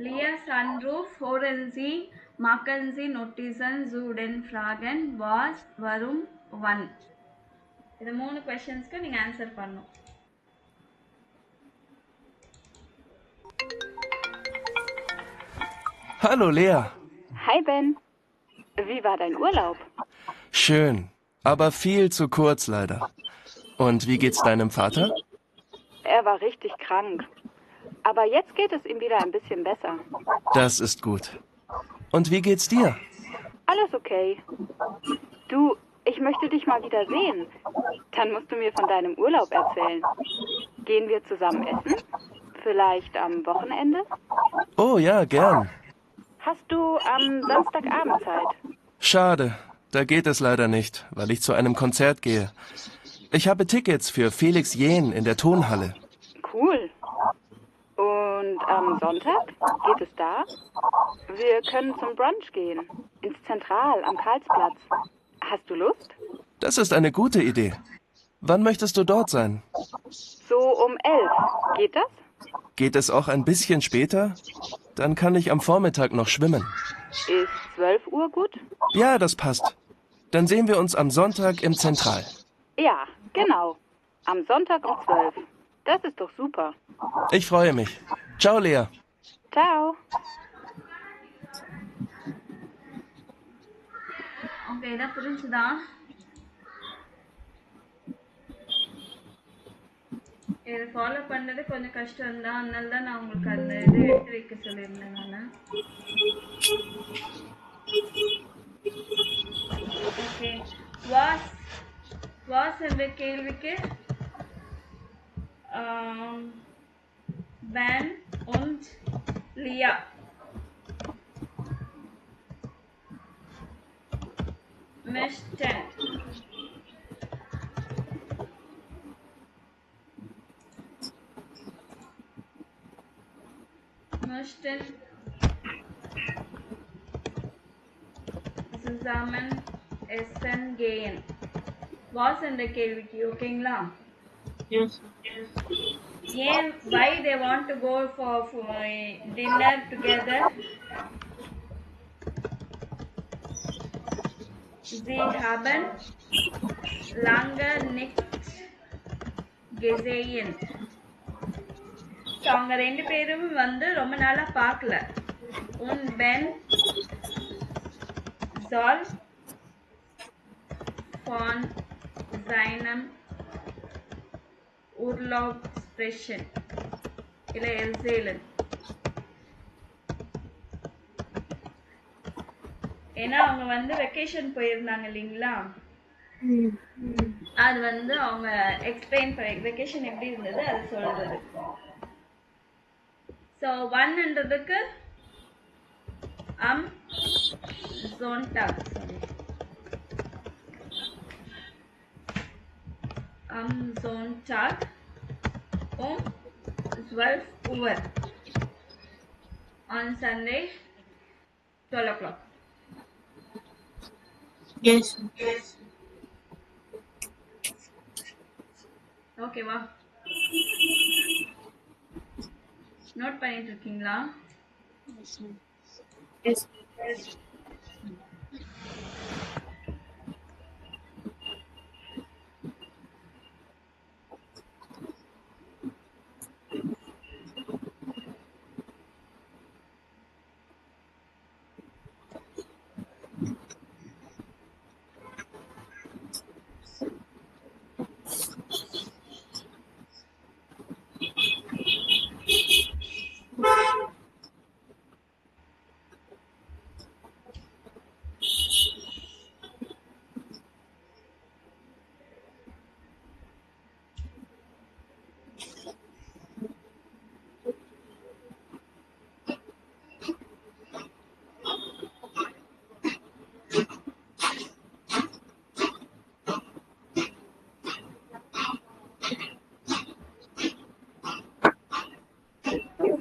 Leer Sunroof, horen Sie, machen Sie Notizen zu den Fragen was, warum, wann. இந்த 3 கொஸ்டின்ஸ்க்கு நீங்க answer பண்ணணும். Hallo Lea. Hi Ben. Wie war dein Urlaub? Schön, aber viel zu kurz leider. Und wie geht's deinem Vater? Er war richtig krank. Aber jetzt geht es ihm wieder ein bisschen besser. Das ist gut. Und wie geht's dir? Alles okay. Du, ich möchte dich mal wieder sehen. Dann musst du mir von deinem Urlaub erzählen. Gehen wir zusammen essen? Vielleicht am Wochenende? Oh ja, gern. Hast du am Samstagabend Zeit? Schade, da geht es leider nicht, weil ich zu einem Konzert gehe. Ich habe Tickets für Felix Jähn in der Tonhalle. Cool. Und am Sonntag? Geht es da? Wir können zum Brunch gehen. Ins Zentral am Karlsplatz. Hast du Lust? Das ist eine gute Idee. Wann möchtest du dort sein? So um 11. Geht das? Geht es auch ein bisschen später? Dann kann ich am Vormittag noch schwimmen. Ist 12 Uhr gut? Ja, das passt. Dann sehen wir uns am Sonntag im Zentral. Ja, genau. Am Sonntag um 12. Das ist doch super. Ich freue mich. Ciao, Lea. Ciao. Okay, இதை புரிஞ்சுதா? இதை follow பண்ணது கொஞ்சம் கஷ்டம் தான், அதனால தான் நான் உங்களுக்கு அந்த இது எடுத்து வைக்க சொல்லியிருந்தேன் நான். ஓகே, வாஸ் என்ற கேள்விக்கு Ben und Lea. Möchten. Möchten zusammen essen gehen. Was என்ற கேள்விக்கு ஓகேங்களா? Yes. Why they want to go for dinner together? Sie haben lange nicht gesehen. So, அவங்க ரெண்டு பேரும் வந்து ரொம்ப நாளா பார்க்கல. Und Ben soll von seinem Urlaub sprechen. இல்லை erzählen. ஏன்னா அவங்க வந்து வெக்கேஷன் போயிருந்தாங்க இல்லைங்களா, அது வந்து அவங்க எக்ஸ்பிளைன் பண்ண வெக்கேஷன் எப்படி இருந்தது அது சொல்றது. ஸோ ஒன்ன்றதுக்கு am Sonntag, am Sonntag um 12 Uhr, on Sunday 12 o'clock. Yes. ஓகேவா? நோட் பண்ணிட்டு இருக்கீங்களா? Yes.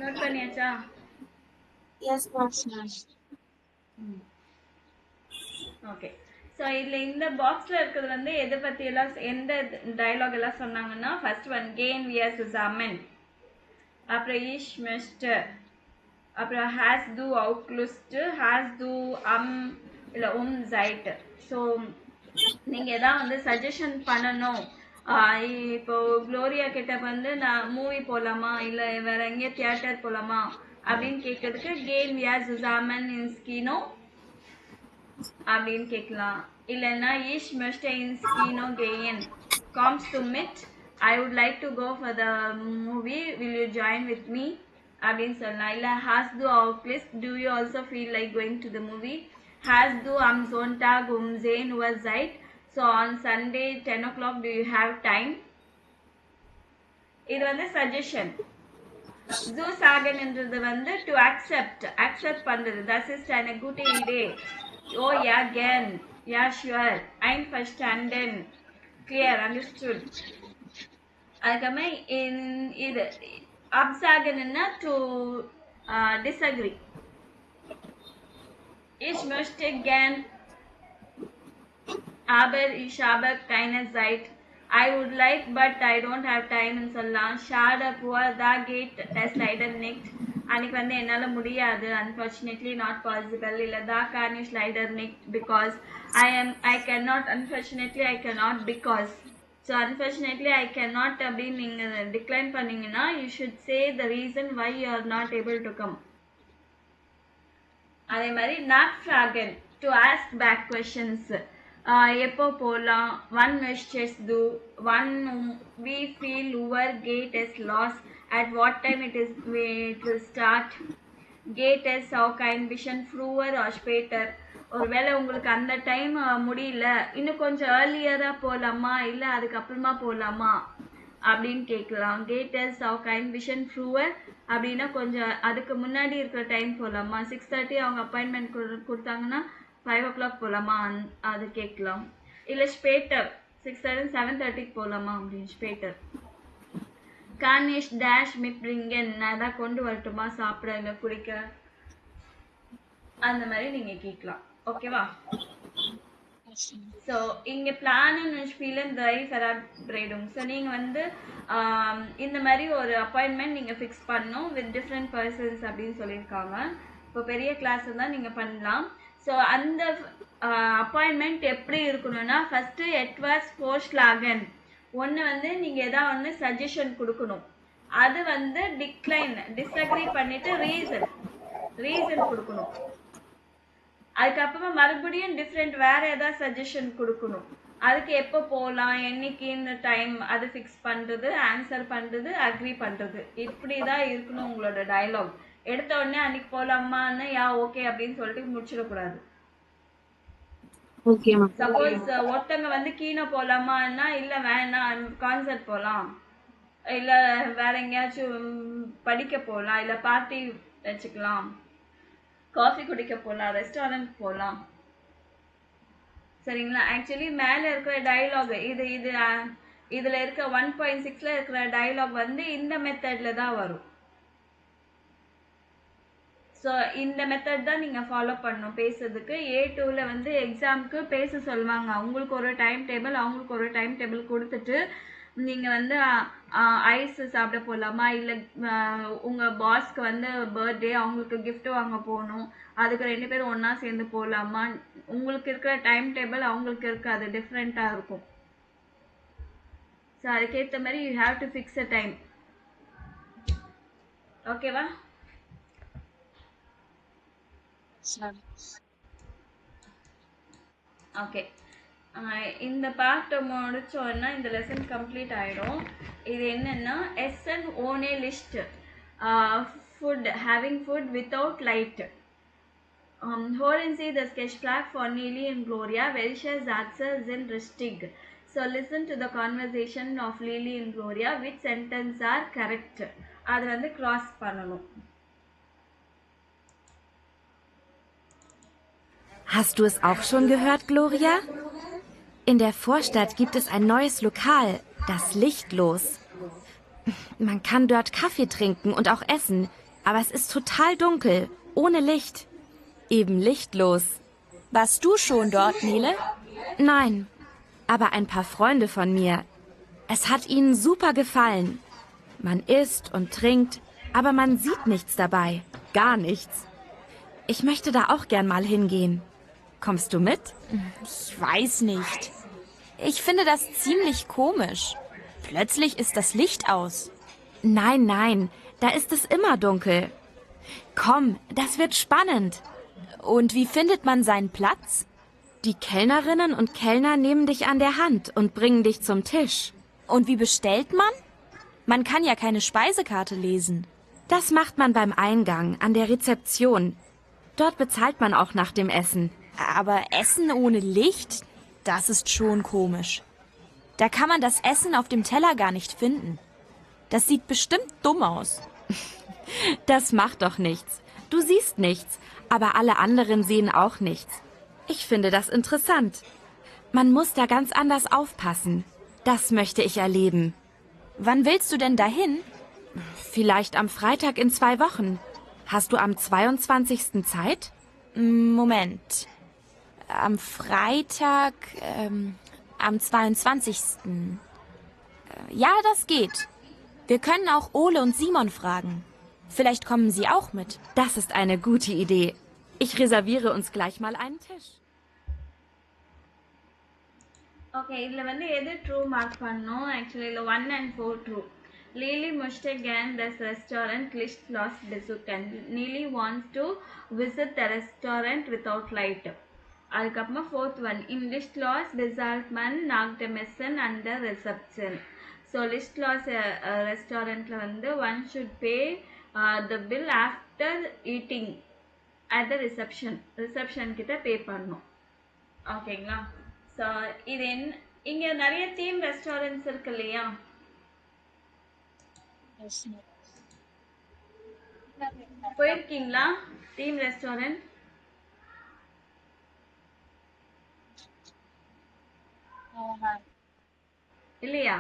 நோட் பண்ணியாச்சா? Yes, Varshnaz. ஓகே. ஸோ இதில் இந்த பாக்ஸில் இருக்கிறது வந்து எதை பற்றி எல்லாம் எந்த டயலாக் எல்லாம் சொன்னாங்கன்னா, ஃபர்ஸ்ட் ஒன் கேன் வியர் சுசாமன், அப்புறம் ஈஷ் மிஸ்டர், அப்புறம் has du outgelöst, has du am இல்லை seid. ஸோ நீங்கள் எதாவது வந்து சஜஷன் பண்ணணும். இப்போ குளோரியா கிட்ட வந்து நான் மூவி போகலாமா இல்லை வேற எங்கேயும் தியேட்டர் போகலாமா அப்படின்னு கேட்கறதுக்கு game yeah zusammen ins Kino அப்படின்னு கேட்கலாம். இல்லைன்னா ich möchte ins Kino gehen, kommst du mit, I would like to go for the movie, will you join with me அப்படின்னு சொல்லலாம். இல்லை hast du auch Lust, do you also feel like going to the movie, hast du am Sonntag 10 Uhr Zeit, so on Sunday 10 o'clock do you have time. இது வந்து suggestion. Zusagen என்றது வந்து to accept பண்றது. Das ist eine gute Idee. Oh ja, gern. Ja, sure. Einverstanden. Clear, understood. அதுக்கப்புறமே இது absagenன்னா to disagree. Ich möchte gern, aber ich habe keine Zeit. I would like, but I don't have time ன்னு சொல்லலாம். Schade, poor, da geht es leider nicht. அன்னைக்கு வந்து என்னால் முடியாது, unfortunately not possible. இல்லை da kann ich leider nicht because I cannot, unfortunately I cannot because. So unfortunately I cannot அப்படின்னு நீங்கள் decline பண்ணீங்கன்னா you should say the reason why you are not able to come. அதே மாதிரி nachfragen, to ask back questions. எப்போ போகலாம், one möchtest du, one we feel our gate is lost, at what time it will start, gate is auch ein bisschen früher or später. ஒருவேளை உங்களுக்கு அந்த time முடியல, இன்னும் கொஞ்சம் ஏர்லியராக போகலாமா இல்லை அதுக்கப்புறமா போகலாமா அப்படின்னு கேட்கலாம். கேட் இஸ் auch ein bisschen früher அப்படின்னா கொஞ்சம் அதுக்கு முன்னாடி இருக்கிற டைம் போகலாமா. 6:30 அவங்க அப்பாயின்மெண்ட் கொடுத்தாங்கன்னா 5 o'clock போகலாமா அது கேட்கலாம். இல்லை ஸ்பேட்டர் 6:30 7:30 போகலாமா அப்படின்னு spatter. kann ich dash mitbringen, நான் எதாவது கொண்டு வரட்டுமா சாப்பிட இல்லை குடிக்க, அந்த மாதிரி நீங்கள் கேட்கலாம். ஓகேவா? ஸோ இங்கே பிளான் ஸ்பீலன் தை ஃபெராட்ரேடும். ஸோ நீங்கள் வந்து இந்த மாதிரி ஒரு அப்பாயின்மெண்ட் நீங்கள் ஃபிக்ஸ் பண்ணணும் வித் டிஃப்ரெண்ட் பர்சன்ஸ் அப்படின்னு சொல்லியிருக்காங்க. இப்போ பெரிய கிளாஸ் தான் நீங்கள் பண்ணலாம். ஸோ அந்த அப்பாயின்மெண்ட் எப்படி இருக்கணும்னா ஃபஸ்ட்டு எட்வர்ஸ் ஃபோர்ஸ்லாகன் ஒன்று வந்து நீங்கள் எதாவது ஒன்று சஜஷன் கொடுக்கணும். அது வந்து டிஸ்அக்ரி பண்ணிவிட்டு ரீசன் கொடுக்கணும். அதுக்கப்புறமா மறுபடியும் டிஃப்ரெண்ட் வேறு ஏதாவது சஜஷன் கொடுக்கணும். அதுக்கு எப்போ போகலாம், என்னைக்குன்னு டைம் அது ஃபிக்ஸ் பண்ணுறது, ஆன்சர் பண்ணுறது, அக்ரி பண்ணுறது, இப்படி தான் இருக்கணும் உங்களோட டயலாக். எடுத்த உடனே அன்னைக்கு போகலாமான்னு யா ஓகே அப்படின்னு சொல்லிட்டு முடிச்சிடக்கூடாது. சப்போஸ் ஒருத்தவங்க வந்து கீனோ போகலாமான்னா இல்லை வேணாம் கான்சர்ட் போகலாம், இல்லை வேற எங்கேயாச்சும் படிக்க போகலாம், இல்லை பார்ட்டி வச்சுக்கலாம், காஃபி குடிக்க போகலாம், ரெஸ்டாரண்ட் போகலாம். சரிங்களா? ஆக்சுவலி மேலே இருக்கிற டயலாக் இதில் இருக்க 1.6 இருக்கிற டயலாக் வந்து இந்த மெத்தடில் தான் வரும். ஸோ இந்த மெத்தட் தான் நீங்கள் ஃபாலோ பண்ணணும் பேசுறதுக்கு. A2ல வந்து எக்ஸாமுக்கு பேச சொல்லுவாங்க. உங்களுக்கு ஒரு டைம் டேபிள், அவங்களுக்கு ஒரு டைம் டேபிள் கொடுத்துட்டு நீங்கள் வந்து ஐஸ் சாப்பிட போகலாமா, இல்லை உங்கள் பாஸ்க்கு வந்து பர்த்டே அவங்களுக்கு கிஃப்ட் வாங்க போகணும், அதுக்கு 2 பேரும் ஒன்றா சேர்ந்து போகலாமா, உங்களுக்கு இருக்கிற டைம் டேபிள் அவங்களுக்கு இருக்காது, டிஃப்ரெண்ட்டாக இருக்கும். ஸோ அதுக்கேற்ற மாதிரி you have to fix a time. ஓகேவா? ஓகே, இந்த பார்ட் முடிச்சோன்னா இந்த லெசன் கம்ப்ளீட் ஆகிடும். இது என்னென்னா எஸ்என் ஓனே லிஸ்ட் food having food without light. Hören Sie das Gespräch von Nili und Gloria, welche Sätze sind richtig? So listen to the conversation of Lili and Gloria. Which sentence are correct? அது வந்து cross பண்ணணும். Hast du es auch schon gehört, Gloria? In der Vorstadt gibt es ein neues Lokal, das Lichtlos. Man kann dort Kaffee trinken und auch essen, aber es ist total dunkel, ohne Licht. Eben lichtlos. Warst du schon dort, Nele? Nein, aber ein paar Freunde von mir. Es hat ihnen super gefallen. Man isst und trinkt, aber man sieht nichts dabei. gar nichts. Ich möchte da auch gern mal hingehen. Kommst du mit? Ich weiß nicht. Ich finde das ziemlich komisch. Plötzlich ist das Licht aus. Nein, nein, da ist es immer dunkel. Komm, das wird spannend. Und wie findet man seinen Platz? Die Kellnerinnen und Kellner nehmen dich an der Hand und bringen dich zum Tisch. Und wie bestellt man? Man kann ja keine Speisekarte lesen. Das macht man beim Eingang, an der Rezeption. Dort bezahlt man auch nach dem Essen. Aber Essen ohne Licht? Das ist schon komisch. Da kann man das Essen auf dem Teller gar nicht finden. Das sieht bestimmt dumm aus. Das macht doch nichts. Du siehst nichts, aber alle anderen sehen auch nichts. Ich finde das interessant. Man muss da ganz anders aufpassen. Das möchte ich erleben. Wann willst du denn dahin? Vielleicht am Freitag in 2 Wochen. Hast du am 22. Zeit? Moment. Am Freitag, am 22. Ja, das geht. Wir können auch Ole und Simon fragen. Vielleicht kommen sie auch mit. Das ist eine gute Idee. Ich reserviere uns gleich mal einen Tisch. Okay, இதுல வந்து எது true mark பண்ணோம் actually இதுல 1 and 4 true. Lily must again this restaurant list lost Bezook and Neely wants to visit the restaurant without light. அதுக்கப்புறமா fourth one in list loss Besaltman knocked a mason under reception. So list loss restaurantல வந்து one should pay the bill after eating at the reception கிட்ட பே பண்ணணும். ஓகேங்களா? So இது இங்க நிறைய theme restaurants இருக்கு இல்லையா? போயிருக்கீங்களா தீம் ரெஸ்டாரண்ட்? இல்லையா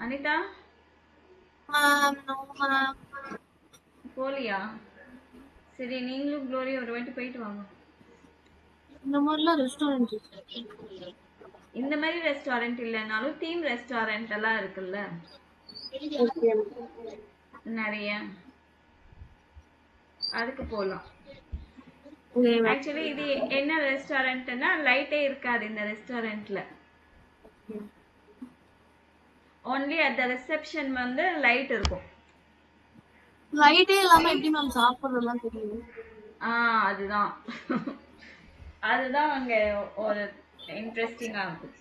அனிதா? போலியா? சரி, நீங்களும் க்ளோரி ஒரு வாட்டி போயிட்டு வாங்க. இந்த மாதிரிலாம் ரெஸ்டாரண்ட் இந்த மாதிரி ரெஸ்டாரண்ட் இல்லைனாலும் தீம் ரெஸ்டாரண்ட் எல்லாம் இருக்குல்ல நிறைய, அதுக்கு போகலாம். ஆக்சுவலி இது என்ன ரெஸ்டாரண்ட்னா லைட்டே இருக்காது இந்த ரெஸ்டாரண்ட்ல. ஒன்லி அட் த ரிசப்ஷன் வந்து லைட் இருக்கும். லைட்டே இல்லாம எப்படி மேம் சாப்பிடுறதெல்லாம் தெரியும்? அதுதான் அதுதான் அங்க ஒரு இன்ட்ரெஸ்டிங்கா இருக்கும்.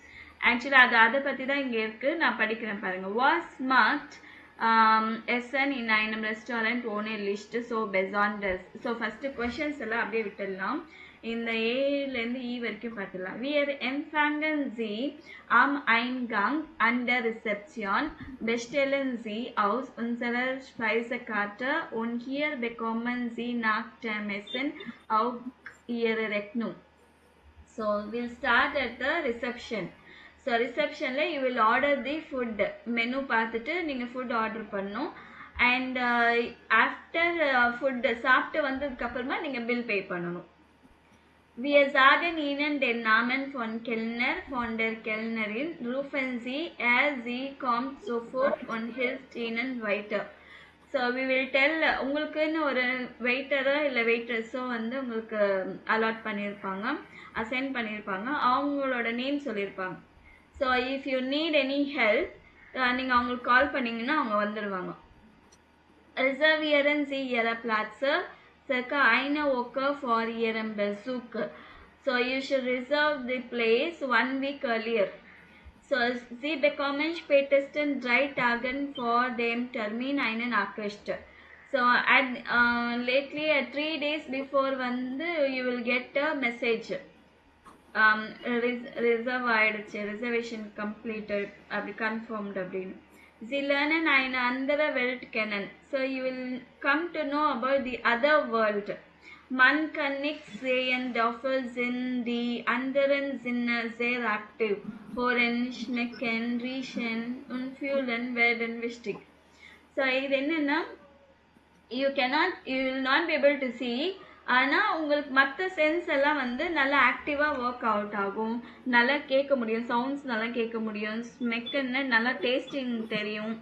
ஆக்சுவலி அதை பத்தி தான் இங்க இருக்கு. நான் படிக்கிறேன் பாருங்க. Was smart SN in einem restaurant ohne Licht so besonders. So first questions எல்லாம் அப்படியே விட்டுடலாம். இந்த ஏலேருந்து இ வரைக்கும் பார்த்துடலாம். Wir empfangen Sie am Eingang an der Rezeption, bestellen Sie aus unserer Speisekarte und hier bekommen Sie nach dem Essen auch Ihre Rechnung. So we'll start at the reception. So ரிசப்ஷனில் you will order the food. Menu பார்த்துட்டு நீங்கள் food order பண்ணணும். And after food சாப்பிட்டு வந்ததுக்கப்புறமா நீங்கள் bill pay பண்ணணும். Wir sagen Ihnen den Namen von Kellner, von der Kellnerin. Rufen Sie, sie kommt sofort und hilft Ihnen weiter. So we will tell, உங்களுக்குன்னு ஒரு வெயிட்டரோ இல்லை வெயிட்டர்ஸோ உங்களுக்கு அலாட் பண்ணியிருப்பாங்க, அசைன் பண்ணியிருப்பாங்க. அவங்களோட நேம் சொல்லியிருப்பாங்க. So if you need any help நீங்கள் அவங்களுக்கு கால் பண்ணிங்கன்னா அவங்க வந்துடுவாங்க. Reservieren Sie Ihre Plätze circa eine Woche vor Ihrem Besuch. So you should reserve the place 1 week earlier. So Sie bekommen spätestens 3 Tagen vor dem Termin eine Nachricht. So lately 3 days before you will get a message. Reserve ஆயிடுச்சு, reservation completed, அப்படி confirmed அப்படின்னு. Sie lernen eine andere Welt kennen. So you will come to know about the other world. Man kann nicht sehen, dafür sind die anderen Sinne sehr aktiv. Hören, schmecken, riechen und fühlen werden wichtig. So இது என்னன்னா, you will not be able to see, ஆனால் உங்களுக்கு மற்ற sense எல்லாம் வந்து நல்லா ஆக்டிவாக work out ஆகும், நல்லா கேட்க முடியும், சவுண்ட்ஸ் நல்லா கேட்க முடியும், ஸ்மெக்குன்னு நல்லா டேஸ்டிங் தெரியும்.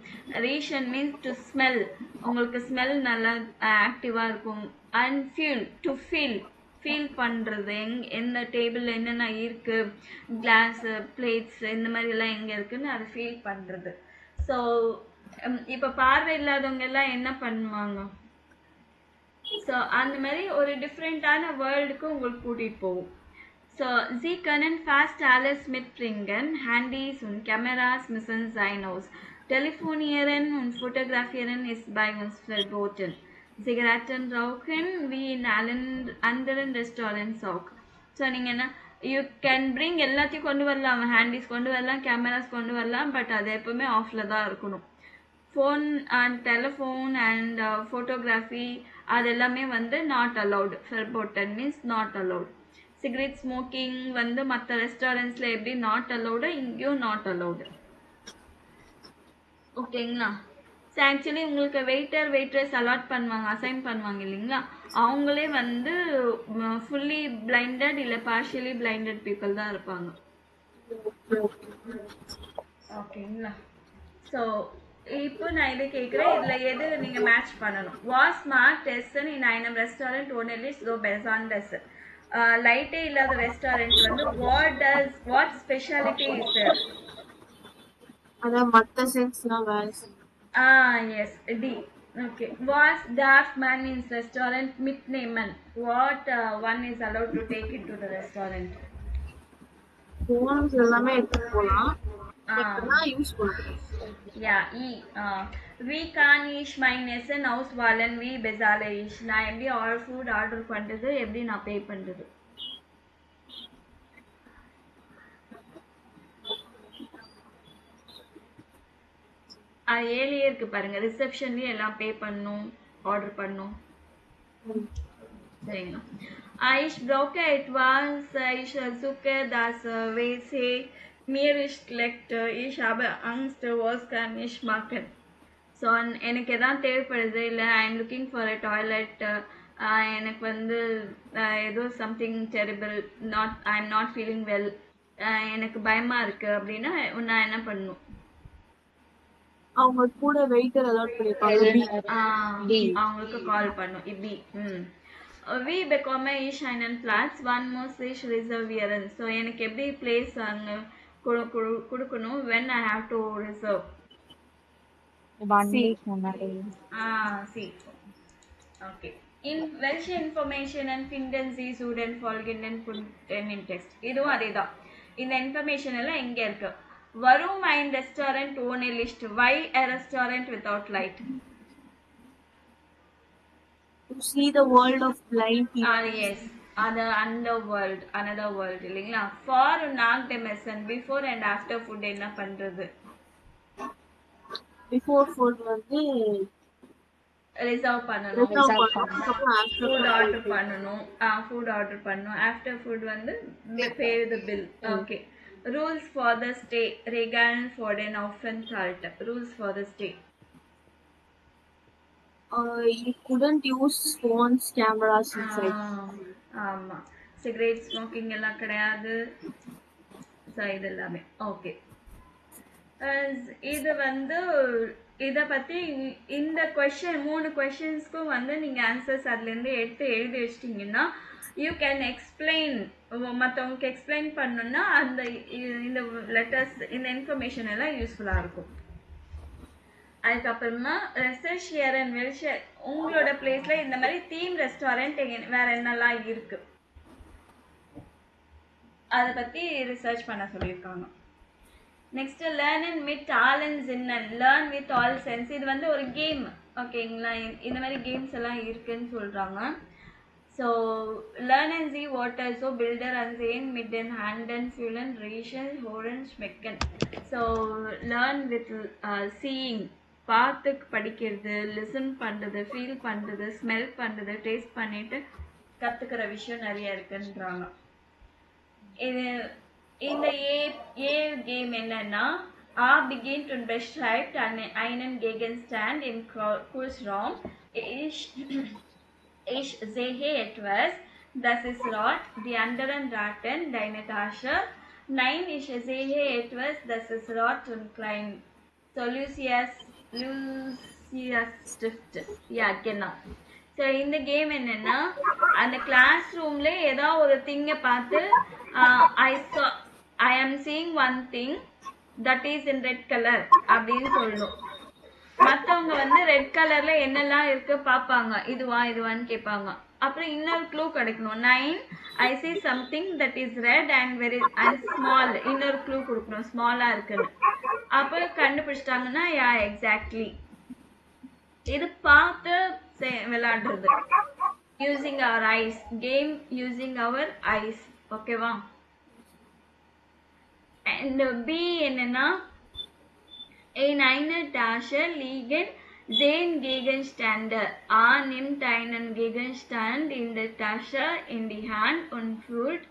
ரீஷன் மீன்ஸ் டு ஸ்மெல், உங்களுக்கு ஸ்மெல் நல்லா ஆக்டிவாக இருக்கும். அண்ட் ஃபீல் பண்ணுறது எந்த டேபிளில் என்னென்ன இருக்குது, கிளாஸு பிளேட்ஸ் இந்த மாதிரிலாம் எங்கே இருக்குதுன்னு அதை ஃபீல் பண்ணுறது. ஸோ இப்போ பார்வை இல்லாதவங்க எல்லாம் என்ன பண்ணுவாங்க? ஸோ அந்த மாதிரி ஒரு டிஃப்ரெண்ட்டான வேர்ல்டுக்கு உங்களுக்கு கூட்டிகிட்டு போகும். So Sie können fast alles mitbringen, Handys und Kameras müssen sein aus. Telefonieren und Fotografieren ist bei uns verboten. Zigaretten rauchen wie in allen anderen Restaurants auch. So நீங்கள் என்ன யூ கேன் பிரிங் எல்லாத்தையும் கொண்டு வரலாம், ஹேண்டிஸ் கொண்டு வரலாம், cameras கொண்டு வரலாம், but அது எப்போவுமே ஆஃபில் தான் இருக்கணும். Phone and telephone and photography அது எல்லாமே வந்து நாட் அலவுட். ஃபெர்போட்டன் means not allowed. Cigarette smoking வந்து மற்ற ரெஸ்டாரண்ட்ஸில் எப்படி நாட் அலவுடு, இங்கேயும் நாட் அலவுடு. ஓகேங்களா? ஸோ ஆக்சுவலி உங்களுக்கு வெயிட்ரஸ் அலாட் பண்ணுவாங்க, அசைன் பண்ணுவாங்க இல்லைங்களா, அவங்களே வந்து ஃபுல்லி பிளைண்டட் இல்லை பார்ஷியலி பிளைண்டட் பீப்புள் தான் இருப்பாங்க. ஓகேங்களா? ஸோ இப்போ நான் இதை கேட்குறேன், இதில் எது நீங்கள் மேட்ச் பண்ணணும். வாஸ் மார்க் டெஸ்டன் இன் ஐனம் ரெஸ்டாரண்ட் ஓனலி ஸோ பெசாண்டஸ். லைட்டே இல்லாத ரெஸ்டாரண்ட் வந்து வாட் ஸ்பெஷாலிட்டி இஸ் தேர்? அதான் மத்த சென்ஸ்லாம் வேற. எஸ் டி. Okay. Was darf man in restaurant mitnehmen? What one is allowed to take into the restaurant? Phones எல்லாமே எடுத்துட்டு போலாம், நான் யூஸ் பண்ணுறேன். Yeah, we can eat mein Essen auswählen, wie bezahle ich? நான் எப்படி ஃபுட் ஆர்டர் பண்ணுறது, எப்படி நான் பே பண்ணுறது? ஏழியே இருக்கு பாருங்க, ரிசப்ஷன்லயே எல்லாம் பே பண்ணும், ஆர்டர் பண்ணும். சரிங்களா? Ich brauche etwas, ich suche das WC, mir ist schlecht, ich habe Angst, was kann ich machen? So எனக்கு எதாவது தேவைப்படுது, இல்லை I am looking for a toilet, எனக்கு வந்து ஏதோ something terrible, I am not feeling well, எனக்கு பயமாக இருக்குது அப்படின்னா நான் என்ன பண்ணணும்? அவங்க கூட வெயிட்டர் அலாட் பண்ணிருப்பாங்க, அவங்களுக்கு கால் பண்ணும். இப்படி வி பெக்காம ஈஷ் ஐனன் பிளாட்ஸ் ஒன் மோஸ்ட் ஈஷ் ரிசர்வியரன். ஸோ எனக்கு எப்படி பிளேஸ் அங்கே கொடுக்கணும்? When I have to reserve? See. Okay. In welche Informationen finden Sie zu den folgenden Punkten in Text? இதுவும் அதேதான். இந்த இன்ஃபர்மேஷன் எல்லாம் எங்க இருக்கு? Warum ein Restaurant ohne Licht? Why a restaurant without light? To see the world of blind people. Yes. Other underworld, another world இல்லைங்களா? For knock the messen, before and after food என்ன பண்றது? Before food வந்து reserve பண்ணணும், food order பண்ணணும், after food வந்து pay the bill. Okay. Rules for the stay, Regeln for den Aufenthalt. Rules for the stay. You couldn't use phones, cameras inside. ஆமா, cigarette smoking எல்லாம் கிடையாது. So இது எல்லாமே okay. இது வந்து இதை பற்றி இந்த கொஷின் 3 கொஷின்ஸ்க்கும் வந்து நீங்கள் ஆன்சர்ஸ் அதுலேருந்து எடுத்து எழுதி வச்சிட்டிங்கன்னா யூ கேன் எக்ஸ்பிளைன், மற்றவங்களுக்கு எக்ஸ்பிளைன் பண்ணணுன்னா அந்த இந்த லெட்டர்ஸ், இந்த இன்ஃபர்மேஷன் எல்லாம் யூஸ்ஃபுல்லாக இருக்கும். அதுக்கப்புறமா ரெசர்ஷியர் அண்ட் வெல்ஷியர், உங்களோட பிளேஸில் இந்த மாதிரி தீம் ரெஸ்டாரண்ட் வேற என்னெல்லாம் இருக்குது அதை பற்றி ரிசர்ச் பண்ண சொல்லியிருக்காங்க. நெக்ஸ்ட் லேர்ன் அண்ட் வித் ஆல் அண்ட் சின்னன், லேர்ன் வித் ஆல் சென்ஸ். இது வந்து ஒரு கேம், ஓகேங்களா? இந்த மாதிரி கேம்ஸ் எல்லாம் இருக்குன்னு சொல்கிறாங்க. ஸோ லேர்ன் அண்ட் சி வாட்டர், ஸோ பில்டர் அண்ட் சேன் மிட்டன் ஹேண்டன் ஃபியூலன் ரீஷன் ஹோரன் ஸ்மெக்கன். ஸோ லேர்ன் வித் சீயிங், பார்த்து படிக்கிறது, லிசன் பண்ணுறது, ஃபீல் பண்ணுறது, ஸ்மெல் பண்ணுறது, டேஸ்ட் பண்ணிட்டு கற்றுக்கிற விஷயம் நிறைய இருக்குன்றாங்க. இது இந்த ஏ கேம் என்னன்னா beginnt und beschreibt einen Gegenstand im Kursraum. Ich sehe etwas, das ist rot. Die anderen raten, deine Tasche. Nein, ich sehe etwas, das ist rot und klein. So Lucius Stift. Ja, genau. So இந்த game என்னன்னா அந்த class ரூம்ல ஏதோ ஒரு திங்கை பார்த்து ஐ ஆம் seeing one thing that is in red colour அப்படின்னு சொல்லணும். மற்றவங்க வந்து ரெட் கலர்ல என்னெல்லாம் இருக்கு பார்ப்பாங்க, இதுவான்னு கேட்பாங்க. அப்புறம் இன்னொரு க்ளூ கிடைக்கணும். 9 ஐ see something that is red and very and small. இன்னொரு க்ளூ கொடுக்கணும், ஸ்மாலா இருக்குன்னு. அப்போ கண்டுபிடிச்சிட்டாங்கன்னா யா எக்ஸாக்ட்லி. இது பார்த்து விளையாடுறது. Using our eyes game, using our eyes. ஓகேவா? அண்ட் பி என்னன்னா ein eine Tasche liegen 10 Gegenstände. A nimmt einen Gegenstand in der Tasche in die Hand und fühlt,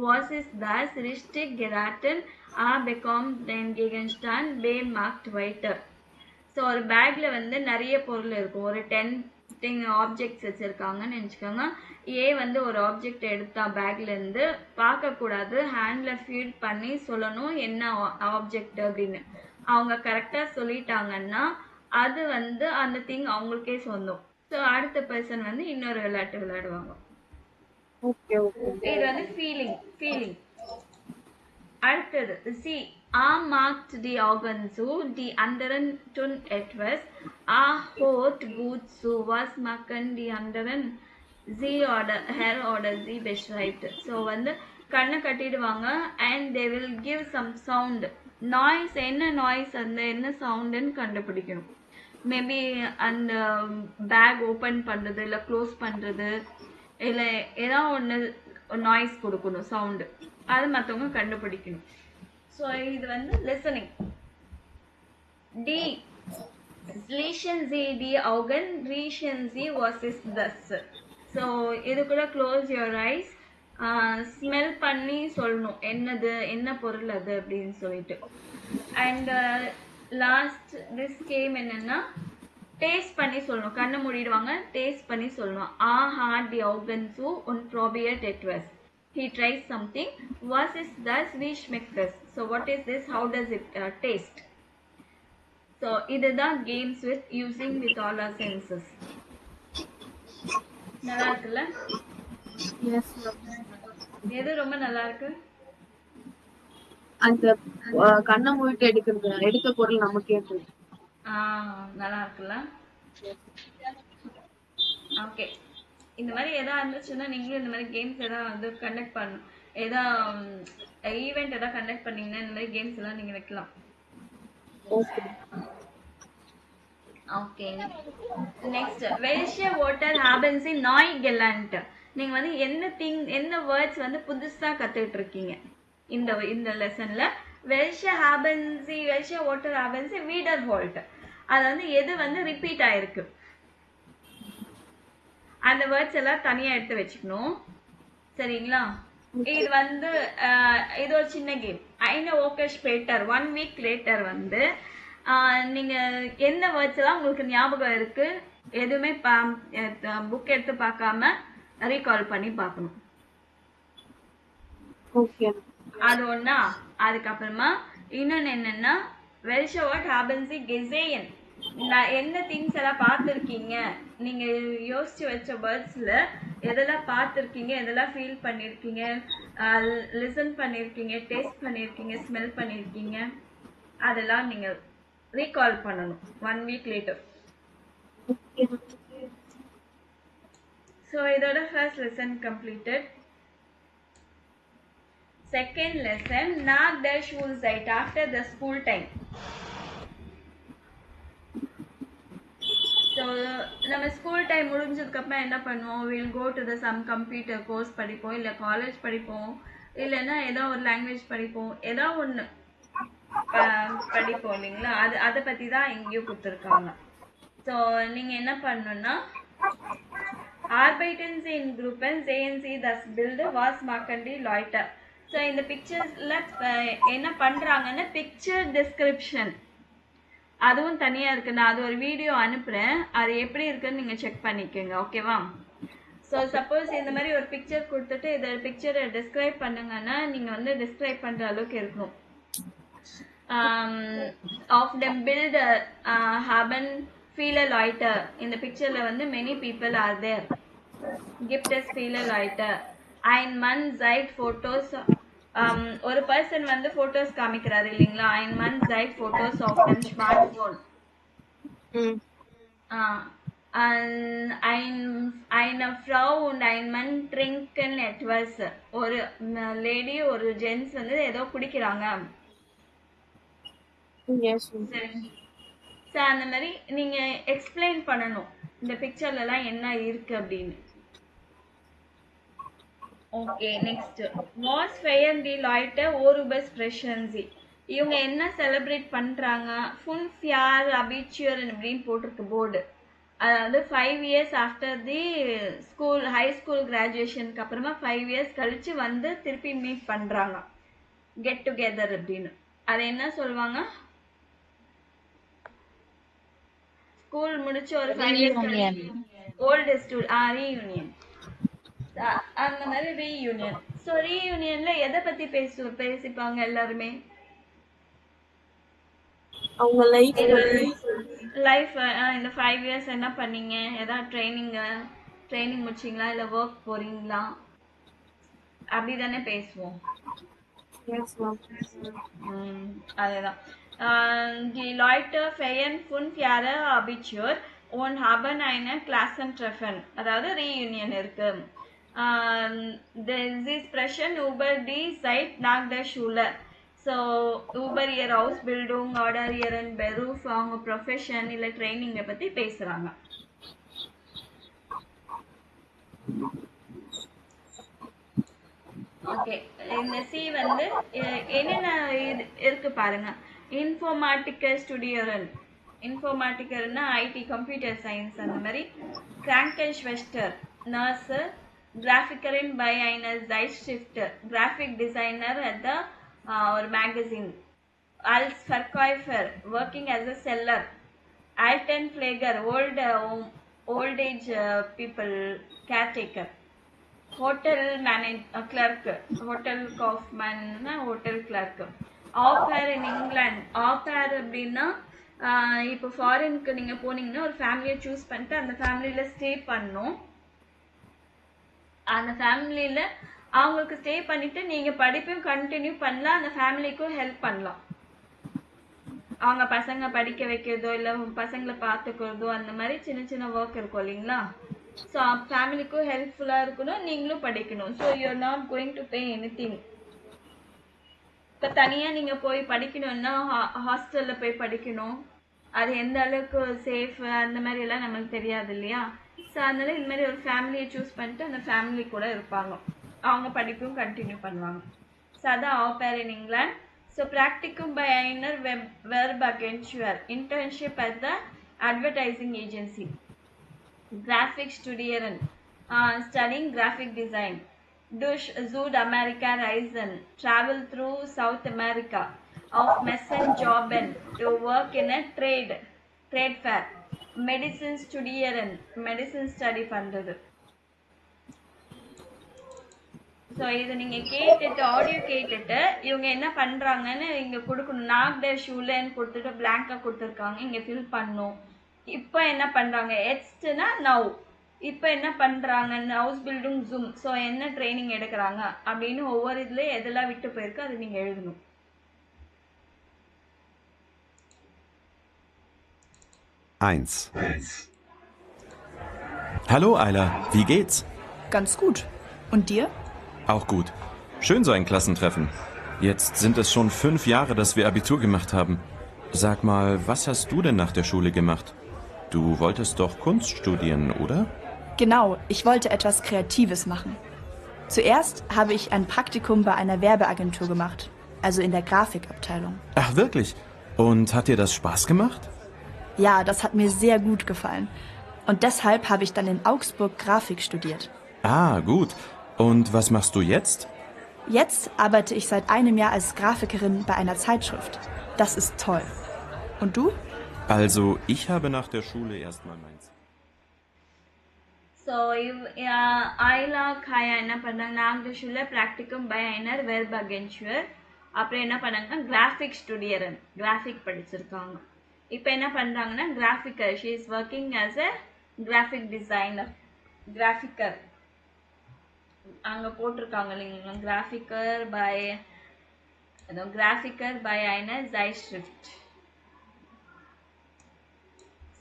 was ist das? Richtig geraten. A bekommt den Gegenstand, B macht weiter. So ஒரு பேக்ல வந்து நிறைய பொருள் இருக்கும். ஒரு 10 objects வச்சிருக்காங்கன்னு நினச்சிக்கோங்க. ஏ வந்து ஒரு ஆப்ஜெக்ட் எடுத்தா பேக்ல இருந்து பார்க்கக்கூடாது, ஹேண்ட்ல ஃபீட் பண்ணி சொல்லணும் என்ன ஆப்ஜெக்ட் அப்படின்னு. அவங்க கரெக்டா சொல்லிட்டாங்கன்னா அது வந்து அந்த திங் அவங்களுக்கே சொந்தம். ஸோ அடுத்த பர்சன் வந்து இன்னொரு விளையாட்டு விளையாடுவாங்க. இது வந்து ஃபீலிங். அடுத்தது C. A macht die Augen zu, die anderen tun etwas. A hört gut zu, was machen die anderen? Sie oder her oder sie beschreibt. So வந்து கண்ணை கட்டிடுவாங்க and they will give some sound. Noise, என்ன noise, அந்த என்ன சவுண்டுன்னு கண்டுபிடிக்கணும். Maybe அந்த back open பண்ணுறது இல்லை க்ளோஸ் பண்ணுறது இல்லை ஏதோ ஒன்று நாய்ஸ் கொடுக்கணும், சவுண்டு. அது மற்றவங்க கண்டுபிடிக்கணும். ஸோ இது வந்து லிசனிங். டி. Schließen Sie die Augen, riechen Sie, was ist das? So இது கூட க்ளோஸ் யுவர் ஐஸ், ஸ்மெல் பண்ணி சொல்லணும் என்னது, என்ன பொருள் அது அப்படின்னு சொல்லிட்டு. அண்ட் லாஸ்ட் திஸ் கேம் என்னன்னா டேஸ்ட் பண்ணி சொல்லணும். கண்ணை மூடிடுவாங்க, டேஸ்ட் பண்ணி சொல்லணும். ஆ hot the Augen zu und probiert etwas. He tries something. Was is das? Wie schmeckt das? So what is this? How does it taste? So இதுதான் games with using with all our senses. நல்லா இருக்குல்ல? எது ரொம்ப நல்லா இருக்கு? அந்த கண்ணை மூடிட்டு எடுக்க பொருள் நமக்கே நல்லா இருக்குல்ல? ஓகே. இந்த மாதிரி எதாவது இருந்துச்சுன்னா நீங்களும் இந்த மாதிரி கேம்ஸ் எதாவது வந்து கண்டக்ட் பண்ணணும். எதாவது ஈவெண்ட் எதாவது கண்டக்ட் பண்ணீங்கன்னா இந்த மாதிரி கேம்ஸ் எல்லாம் நீங்க வைக்கலாம். Okay. Next, welche Wörter haben Sie neu gelernt? நீங்க வந்து என்ன வேர்ட்ஸ் வந்து புதுசா கத்துக்கிட்டு இருக்கீங்க இந்த லெசன்ல? welche Wörter haben Sie wiederholt? அது வந்து எது வந்து ரிப்பீட் ஆயிருக்கு, அந்த வேர்ட்ஸ் எல்லாம் தனியா எடுத்து வச்சுக்கணும். சரிங்களா? இது வந்து இது ஒரு சின்ன game. eine Woche später, 1 week later வந்து நீங்க எந்த வேர்ட்ஸ் எல்லாம் உங்களுக்கு ஞாபகம் இருக்கு எதுவுமே புக் எடுத்து பார்க்காம ரீகால் பண்ணி பார்க்கணும். அது ஒண்ணா. அதுக்கப்புறமா இன்னொன்னு என்னன்னா welche Wort haben Sie gesehen? என்ன திங்ஸ் எல்லாம் பார்த்துருக்கீங்க, நீங்க யோசிச்சு வச்ச வேர்ட்ஸ்ல எதெல்லாம் பார்த்துருக்கீங்க, எதெல்லாம் ஃபீல் பண்ணிருக்கீங்க, லிசன் பண்ணிருக்கீங்க, டேஸ்ட் பண்ணிருக்கீங்க, ஸ்மெல் பண்ணிருக்கீங்க, அதெல்லாம் நீங்க ரீகால் பண்ணணும் 1 week later. So இதோட first lesson completed. Second lesson, nach der Schulzeit, after the school time. So நம்ம ஸ்கூல் டைம் முடிஞ்சதுக்கப்புறம் என்ன பண்ணுவோம்? Will go to the some computer course படிப்போம், இல்லை காலேஜ் படிப்போம், இல்லைன்னா ஏதோ ஒரு லாங்குவேஜ் படிப்போம், ஏதோ ஒன்று படிப்போம் இல்லைங்களா? அதை பற்றி தான் இங்கேயும் கொடுத்துருக்காங்க. ஸோ நீங்கள் என்ன பண்ணணும்னா Arbeiten Sie in Gruppen, sehen Sie das Bild, was machen die Leute? So இந்த பிக்சர்ஸில் என்ன பண்ணுறாங்கன்னா பிக்சர் டிஸ்கிரிப்ஷன் அதுவும் தனியாக இருக்கு. நான் அது ஒரு வீடியோ அனுப்புகிறேன், அது எப்படி இருக்குன்னு நீங்கள் செக் பண்ணிக்கோங்க. ஓகேவா? ஸோ சப்போஸ் இந்த மாதிரி ஒரு பிக்சர் கொடுத்துட்டு இதை பிக்சரை டிஸ்கிரைப் பண்ணுங்கன்னா நீங்கள் வந்து டிஸ்கிரைப் பண்ணுற அளவுக்கு இருக்கணும். Of them build haben viele Leute. இந்த பிக்சரில் வந்து many people are there. Gibt es viele Leute. Ein Mann zeigt Fotos. ஒரு பர்சன் வந்து போட்டோஸ் காமிக்கிறாரு இல்லைங்களா? Ein Mann zeigt Fotos auf dem Smartphone. Eine Frau und ein Mann trinken etwas. ஒரு lady ஒரு gents வந்து ஏதோ குடிக்கிறாங்க. சரி. ஸோ அந்த மாதிரி நீங்க எக்ஸ்பிளைன் பண்ணணும் இந்த பிக்சர்ல எல்லாம் என்ன இருக்கு அப்படின்னு. ஓகே, நெக்ஸ்ட் வாஸ் ஃபெயர் டி லாய்ட்ட ஓருபஸ் பிரஷன்சி. இவங்க என்ன செலிப்ரேட் பண்றாங்க? ஃபுன் ஃபியார் அபிச்சுவர் அப்படின்னு போட்டிருக்கு போர்டு. அதாவது 5 years after the school high school கிராஜுவேஷனுக்கு அப்புறமா 5 years கழிச்சு வந்து திருப்பி மீட் பண்றாங்க, கெட் டுகெதர் அப்படின்னு. அதை என்ன சொல்லுவாங்க? ஸ்கூல் முடிச்சு ஒரு 5 years கழிச்சு ஓல்டு ரீயூனியன். அந்த மாதிரி ரீயூனியன். ஸோ ரீயூனியன்ல எதை பத்தி பேசிப்பாங்க எல்லாருமே? அவங்க லைஃப் இந்த 5 years என்ன பண்ணீங்க, ஏதாவது ட்ரைனிங் முடிச்சிங்களா, இல்லை ஒர்க் போறீங்களா, அப்படிதானே பேசுவோம். அதுதான். Die Leute feiern 5 Jahre Abitur und haben eine Klassentreffen. அதாவது ரீயூனியன் இருக்கு. Sie sprechen über die Zeit nach der Schule. So über ihre Ausbildung oder ihren Beruf, அவங்க ப்ரொஃபஷன் இல்லை ட்ரைனிங்கை பற்றி பேசுகிறாங்க. ஓகே, இந்த சி வந்து என்னென்ன இருக்கு பாருங்க. இன்ஃபோர்மேட்டிக்கல் ஸ்டுடியோரன். இன்ஃபோர்மேட்டிக்கல்னா ஐடி, கம்ப்யூட்டர் சயின்ஸ் அந்த மாதிரி. கிராங்கன்ஷ்வெஸ்டர் நர்ஸ். கிராஃபிக்கரின் பை ஐனர் ஜைட்ஷிஃப்ட் கிராஃபிக் டிசைனர் அட் த ஒரு மேகசின். அல்ஸ் ஃபர்காய்ஃபர் ஒர்க்கிங் ஆஸ் அ செல்லர். ஆல்டன் ஃபிளேகர் old age people caretaker. Hotel clerk. ஹோட்டல் காஃப்மேன்னா ஹோட்டல் கிளர்க். ஆஃபேர் இன் இங்கிலாந்து. ஆஃபேர் அப்படின்னா இப்போ ஃபாரினுக்கு நீங்கள் போனீங்கன்னா ஒரு ஃபேமிலியை சூஸ் பண்ணிட்டு அந்த ஃபேமிலியில் ஸ்டே பண்ணணும். அந்த ஃபேமிலியில் அவங்களுக்கு ஸ்டே பண்ணிட்டு நீங்கள் படிப்பையும் கண்டினியூ பண்ணலாம், அந்த ஃபேமிலிக்கும் ஹெல்ப் பண்ணலாம். அவங்க பசங்க படிக்க வைக்கிறதோ இல்லை பசங்களை பார்த்துக்கிறதோ அந்த மாதிரி சின்ன சின்ன ஒர்க் இருக்கும் இல்லைங்களா? ஸோ ஃபேமிலிக்கும் ஹெல்ப்ஃபுல்லாக இருக்கணும், நீங்களும் படிக்கணும். So you are not going to pay anything. இப்போ தனியாக நீங்கள் போய் படிக்கணும்னா ஹாஸ்டலில் போய் படிக்கணும், அது எந்த அளவுக்கு சேஃப் அந்த மாதிரி எல்லாம் நம்மளுக்கு தெரியாது இல்லையா? ஸோ அதனால இந்த மாதிரி ஒரு ஃபேமிலியை சூஸ் பண்ணிட்டு அந்த ஃபேமிலி கூட இருப்பாங்க, அவங்க படிப்பும் கண்டினியூ பண்ணுவாங்க. ஸோ அதான் ஆஃபேர் இன் இங்கிலாந்து. ஸோ ப்ராக்டிக்கும் பை ஐனர் வெர்ப் அகென்ச்சுவர். Internship at the advertising agency. Graphic Studierend, studying graphic design. Durch Südamerika reisen, travel through South America. Auf Messen jobben, to work in a trade fair. Medicine Studierend, medicine study பண்றது. So இது நீங்கள் கேட்டுட்டு audio கேட்டுட்டு இவங்க என்ன பண்ணுறாங்கன்னு இங்கே கொடுக்கணும். நாக் டே ஷூலன்னு கொடுத்துட்டு பிளாங்காக கொடுத்துருக்காங்க, இங்கே ஃபில் பண்ணணும். இப்போ என்ன பண்ணுறாங்க? எட்ஸ்ட்னா நவ். இப்போ என்ன பண்ணுறாங்க? House building zoom. ஸோ என்ன ட்ரைனிங் எடுக்கிறாங்க அப்படின்னு ஒவ்வொரு இதுலேயும் எதெல்லாம் விட்டு போயிருக்கு அது நீங்கள் எழுதணும். Hallo Ayla, wie geht's? Ganz gut. Und dir? Auch gut. Schön so ein Klassentreffen. Jetzt sind es schon 5 Jahre, dass wir Abitur gemacht haben. Sag mal, was hast du denn nach der Schule gemacht? Du wolltest doch Kunst studieren, oder? Genau, ich wollte etwas Kreatives machen. Zuerst habe ich ein Praktikum bei einer Werbeagentur gemacht, also in der Grafikabteilung. Ach wirklich? Und hat dir das Spaß gemacht? Ja, das hat mir sehr gut gefallen. Und deshalb habe ich dann in Augsburg Grafik studiert. Ah, gut. Und was machst du jetzt? Jetzt arbeite ich seit einem Jahr als Grafikerin bei einer Zeitschrift. Das ist toll. Und du? Also, ich habe nach der Schule erstmal meins. So so Ayla Kaya என்ன பண்ணாங்க, நாகதேஷுல ப்ராக்டிகம் by ஐனர் வெர்ப் அகென்ச்சுவர். அப்புறம் என்ன பண்ணாங்கன்னா graphic ஸ்டுடியரன், graphic படிச்சிருக்காங்க. இப்போ என்ன பண்ணுறாங்கன்னா கிராஃபிக்கர், she is working as a graphic designer, கிராஃபிக்கர் அங்கே போட்டிருக்காங்க இல்லைங்களா, கிராஃபிக்கர் பை ஐனர் ஜைஸ்ட்ரிஃப்ட்.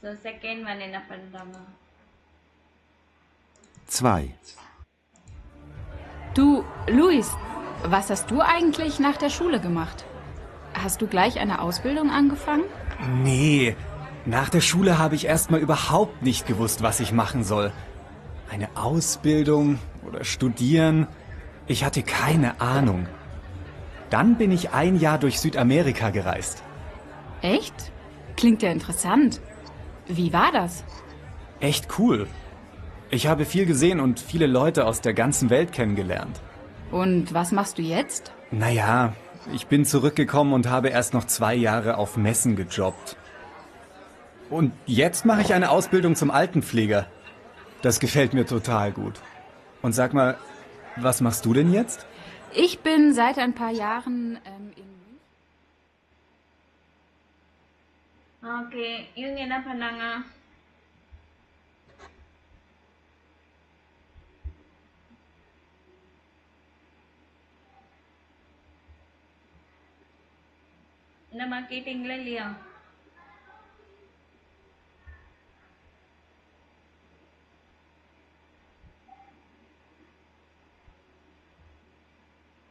ஸோ செகண்ட் ஒன் என்ன பண்ணுறாங்க? 2. Du, Luis, was hast du eigentlich nach der Schule gemacht? Hast du gleich eine Ausbildung angefangen? Nee, nach der Schule habe ich erstmal überhaupt nicht gewusst, was ich machen soll. Eine Ausbildung oder studieren, ich hatte keine Ahnung. Dann bin ich ein Jahr durch Südamerika gereist. Echt? Klingt ja interessant. Wie war das? Echt cool. Ich habe viel gesehen und viele Leute aus der ganzen Welt kennengelernt. Und was machst du jetzt? Naja, ich bin zurückgekommen und habe erst noch 2 Jahre auf Messen gejobbt. Und jetzt mache ich eine Ausbildung zum Altenpfleger. Das gefällt mir total gut. Und sag mal, was machst du denn jetzt? Ich bin seit ein paar Jahren in... okay, இவங்க என்ன பண்ணாங்க? என்னம்மா கேட்டீங்களா இல்லையா?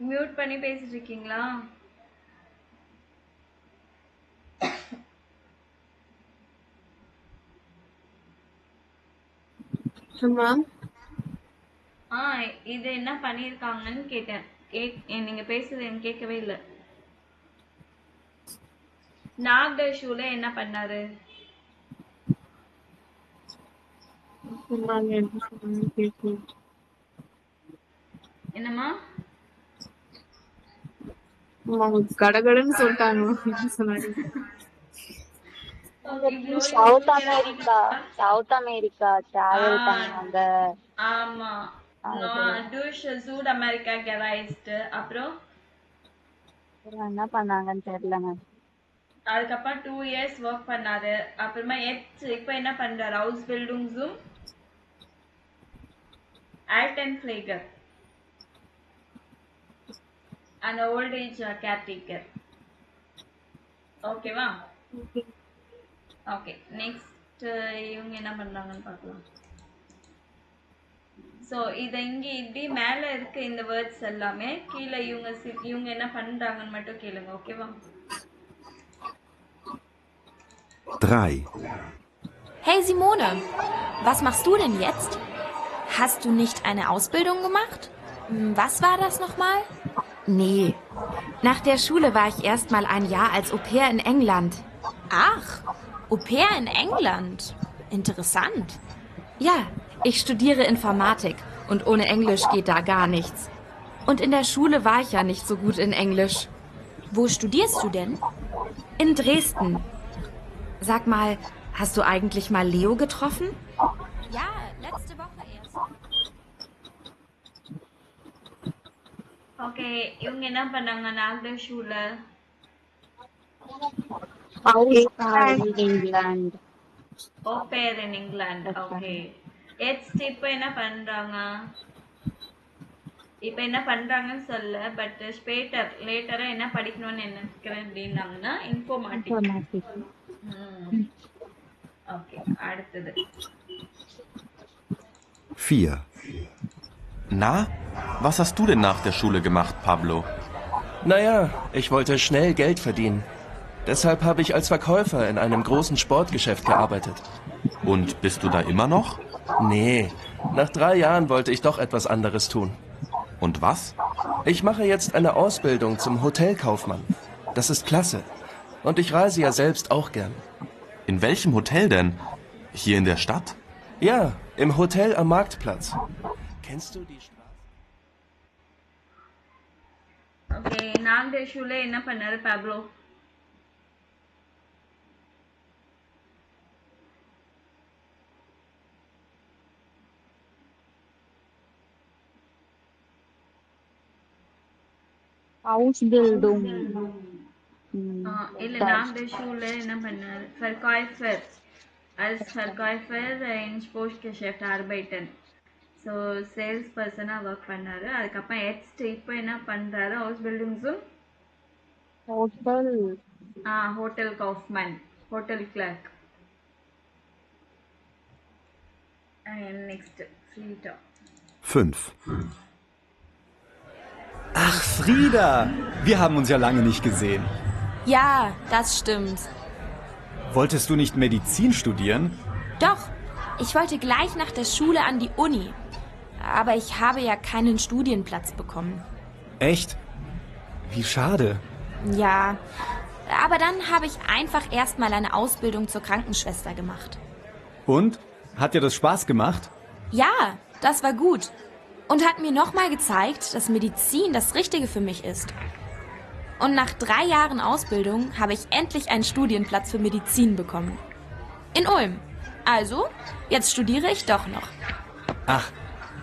Mute பண்ணி பேசிட்டு இருக்கீங்களா? Ma'am இது என்ன பண்ணிருக்காங்கன்னு கேட்டேன். நீங்க பேசுறது எனக்கு கேட்கவே இல்லை. நாகதேஷுல என்ன பண்ணாரு? என்னம்மா? கடகடன்னு சொல்லிட்டாங்க. சவுத் அமெரிக்கா டிராவல் பண்ணாங்க. ஆமா, சவுத் அமெரிக்கா கெரைஸ்ட். அப்புறம் என்ன பண்ணாங்கன்னு தெரியல மேம். அதுக்கப்புறம் 2 years ஒர்க் பண்ணாரு. அப்புறமா இப்போ என்ன பண்றாரு? ஹவுஸ் பில்டிங்ஸும் ஆல்டன்ஃபிளேகர் அண்ட் ஓல்ட் ஏஜ் கேர்டேக்கர். ஓகேவா? ஓகே, நெக்ஸ்ட் இவங்க என்ன பண்றாங்கன்னு பார்க்கலாம். ஸோ இதை இங்கே இப்படி மேலே இருக்கு இந்த வேர்ட்ஸ் எல்லாமே, கீழே இவங்க என்ன பண்றாங்கன்னு மட்டும் கேளுங்க. ஓகேவா? 3. Hey Simone, was machst du denn jetzt? Hast du nicht eine Ausbildung gemacht? Was war das nochmal? Nee. Nach der Schule war ich erst mal ein Jahr als Au-pair in England. Ach, Au-pair in England. Interessant. Ja, ich studiere Informatik und ohne Englisch geht da gar nichts. Und in der Schule war ich ja nicht so gut in Englisch. Wo studierst du denn? In Dresden. Sag mal, hast du eigentlich mal Leo getroffen? Ja, letzte Woche erst. Okay, இவங்க என்ன பண்ணாங்க நாகதேஷுல? England. Au-pair in England. Okay, இப்போ என்ன பண்றாங்க? இப்போ என்ன பண்றாங்கன்னு சொல்ல, பட் லேட்டரா என்ன படிக்கணும்னு நினைக்கிறேன் அப்படின்னாங்கன்னா இன்ஃபோர்மேட்டிக். ஓகே, அடுத்தது 4. Na, was hast du denn nach der Schule gemacht, Pablo? Naja, ich wollte schnell Geld verdienen. Deshalb habe ich als Verkäufer in einem großen Sportgeschäft gearbeitet. Und bist du da immer noch? Nee, nach 3 Jahren wollte ich doch etwas anderes tun. Und was? Ich mache jetzt eine Ausbildung zum Hotelkaufmann. Das ist klasse. Und ich reise ja selbst auch gern. In welchem Hotel denn? Hier in der Stadt? Ja, im Hotel am Marktplatz. Kennst du die Straße? Okay, நாகதேஷுல என்ன பண்ணாரு Pablo? Ausbildung. இல்ல Deutsch. nach der Schule என்ன பண்ணாரு Verkäufer als Verkäufer in Sportgeschäft arbeiten so sales பர்சனாக work பண்ணாரு அதுக்கப்புறம் எக்ஸ்ட் இப்போ என்ன பண்ணுறாரு ஹவுஸ் பில்டிங்ஸும் Hotel. ஹோட்டல் காஃப்மேன் hotel clerk next Frieda 5. Ach, Frieda! Wir haben uns ja lange nicht gesehen. Ja, das stimmt. Wolltest du nicht Medizin studieren? Doch, ich wollte gleich nach der Schule an die Uni. Aber ich habe ja keinen Studienplatz bekommen. Echt? Wie schade. Ja, aber dann habe ich einfach erstmal eine Ausbildung zur Krankenschwester gemacht. Und? Hat dir das Spaß gemacht? Ja, das war gut. Und hat mir nochmal gezeigt, dass Medizin das Richtige für mich ist. Und nach 3 Jahren Ausbildung habe ich endlich einen Studienplatz für Medizin bekommen. In Ulm. Also, jetzt studiere ich doch noch. Ach,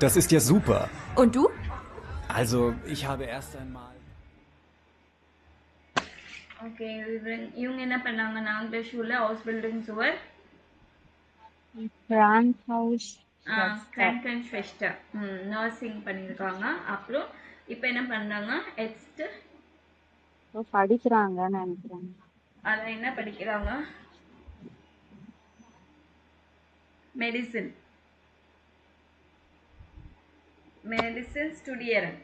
das ist ja super. Und du? Also, ich habe erst einmal... okay இவங்க என்ன பண்ணாங்க nach der Schule Ausbildung zur Krankenhaus. Krankenschwester nursing பண்ணியிருக்காங்க அப்புறம் இப்போ என்ன பண்ணுறாங்க எக்ஸ்ட் படிக்கிறாங்கன்னு நினைக்கிறேன். அதை என்ன படிக்கிறாங்க மெடிசின் ஸ்டுடியரன்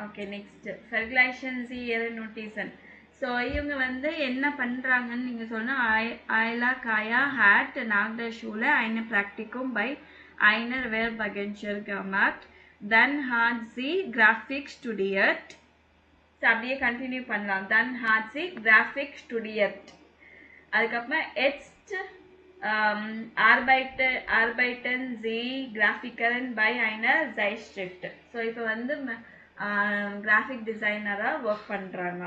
ஓகே நெக்ஸ்ட் ஃபெர்குலேஷன் நோட்டிசன் ஸோ இவங்க வந்து என்ன பண்ணுறாங்கன்னு நீங்கள் சொன்னால் ஐலா காயா had nach der Schule eine Praktikum bei einer Werbeagentur gemacht. Dann hat sie Grafik studiert. So அப்படியே கண்டினியூ பண்ணலாம். Dann hat sie Grafik studiert. அதுக்கப்புறம் jetzt arbeiten sie Grafikerin bei einer Zeitschrift. So இப்போ வந்து கிராஃபிக் டிசைனராக ஒர்க் பண்ணுறாங்க.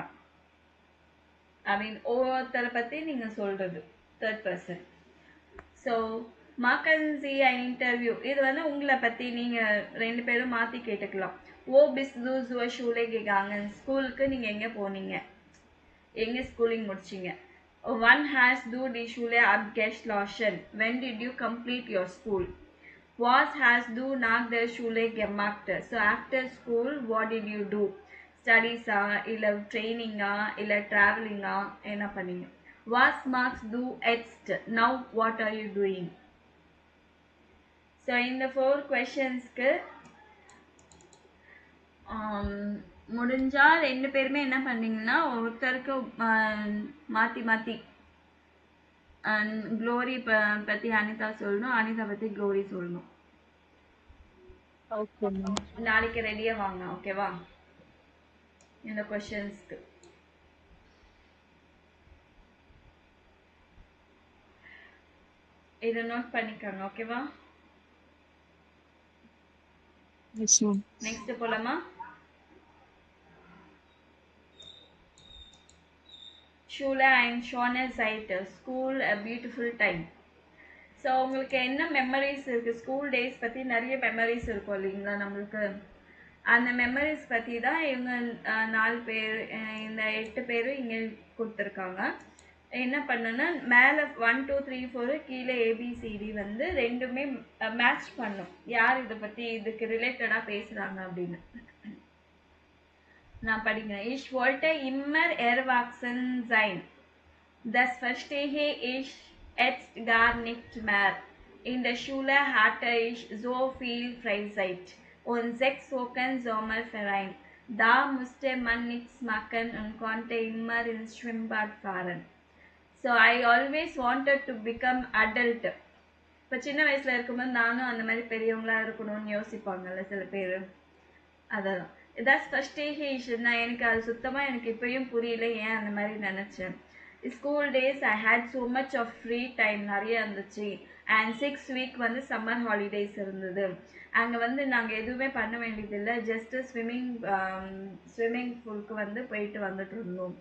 ஐ மீன் ஒவ்வொருத்தரை பற்றி நீங்கள் சொல்கிறது third person. So மாக்கன்சி interview இது வந்து உங்களை பற்றி நீங்கள் 2 பேரும் மாற்றி கேட்டுக்கலாம். ஓ பிஸ்து ஜுவ ஷூலே கேட்காங்க ஸ்கூலுக்கு நீங்கள் எங்கே போனீங்க எங்கே ஸ்கூலிங் முடிச்சிங்க. ஒன் ஹேஸ் டூ டி ஷூலே அப் கெஷ்லாஷன் when did you complete your school. Was hast du nach der Schule gemacht? So after school, what did you do? Studies illa training illa traveling enna panninga. Was marks do jetzt? Now what are you doing? So in the 4 questions ku முடிஞ்சா 2 பேருமே என்ன பண்ணீங்கன்னா ஒருத்தருக்கு மாத்தி glory பற்றி அனிதா சொல்லணும், அனிதா பற்றி glory சொல்லணும். ஓகே நாளைக்கு ரெடியாக வாங்க ஓகேவா இந்த கொஷின்ஸ்க்கு. இதை நோட் பண்ணிக்கோங்க ஓகேவா. நெக்ஸ்ட் போலாமா. Schule ein schöner Seite, School a beautiful time. So உங்களுக்கு என்ன மெமரிஸ் இருக்குது ஸ்கூல் டேஸ் பற்றி நிறைய மெமரிஸ் இருக்கும் இல்லைங்களா நம்மளுக்கு. அந்த மெமரிஸ் பற்றி தான் இவங்க 4 பேர் இந்த 8 பேரும் இங்கே கொடுத்துருக்காங்க. என்ன பண்ணுன்னா மேலே 1 2 3 4 கீழே ஏபிசிடி வந்து 2மே மேட்ச் பண்ணும் யார் இதை பற்றி இதுக்கு ரிலேட்டடாக பேசுகிறாங்க அப்படின்னு. நான் படிக்கிறேன். Ich wollte immer erwachsen sein. Das verstehe ich jetzt gar nicht mehr. In der Schule hatte ich so viel Freizeit und 6 Wochen Sommerverein. Da musste man nichts machen und konnte immer ins Schwimmbad fahren. So I always wanted to become adult. இப்போ சின்ன வயசில் இருக்கும்போது நானும் அந்த மாதிரி பெரியவங்களா இருக்கணும்னு யோசிப்பாங்கல்ல சில பேர். அதெல்லாம் இதான் ஃபஸ்ட்டேஷன் எனக்கு அது சுத்தமாக எனக்கு இப்போயும் புரியல ஏன் அந்த மாதிரி நினச்சேன். School days I hate so much of free time நிறைய இருந்துச்சு. அண்ட் 6 வீக் வந்து சம்மர் ஹாலிடேஸ் இருந்தது. அங்கே வந்து நாங்கள் எதுவுமே பண்ண வேண்டியதில்லை, ஜஸ்ட்டு ஸ்விம்மிங் பூலுக்கு வந்து போயிட்டு வந்துட்டு இருந்தோம்.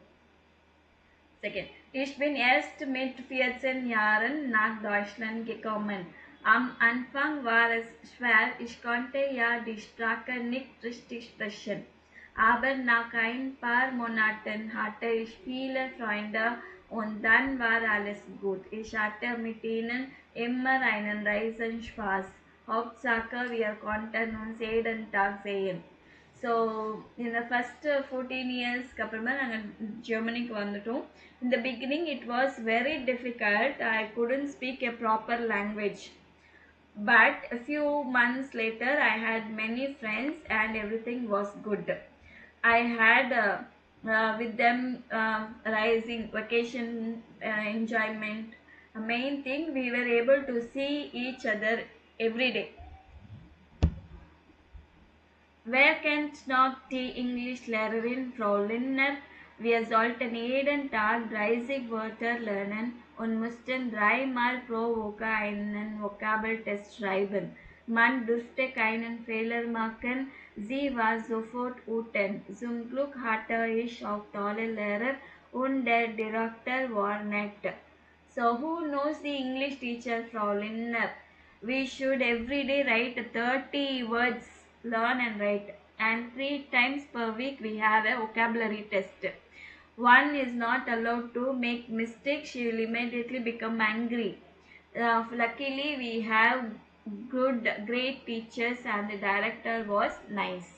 Second, ich bin erst mit 14 Jahren nach Deutschland gekommen. Am Anfang war es schwer, ich konnte ja die Sprache nicht richtig sprechen. Aber nach ein paar Monaten hatte ich viele Freunde und dann war alles gut. Ich hatte mit ihnen immer einen riesen Spaß. Hauptsache, wir konnten uns jeden Tag sehen. So இந்த first 14 இயர்ஸ்க்கு அப்புறமா நாங்கள் ஜெர்மனிக்கு வந்துட்டோம். In the beginning it was very difficult. I couldn't speak a proper language. But a few months later I had many friends and everything was good. I had with them rising vacation enjoyment. A main thing, we were able to see each other every day. Wer kennt noch die Englischlehrerin Frau Linner? Wir sollten jeden Tag 30 Wörter lernen und mussten 3 Mal pro Woche einen Vokabeltest schreiben. Man durfte keinen Fehler machen. Sie war sofort wütend. Zum Glück hatte ich auch tolle Lehrer und der Direktor war nett. So who knows the English teacher Frau Linner? We should every day write 30 words, learn and write, and 3 times per week we have a vocabulary test. One is not allowed to make mistakes, she will immediately become angry. Luckily we have great teachers and the director was nice.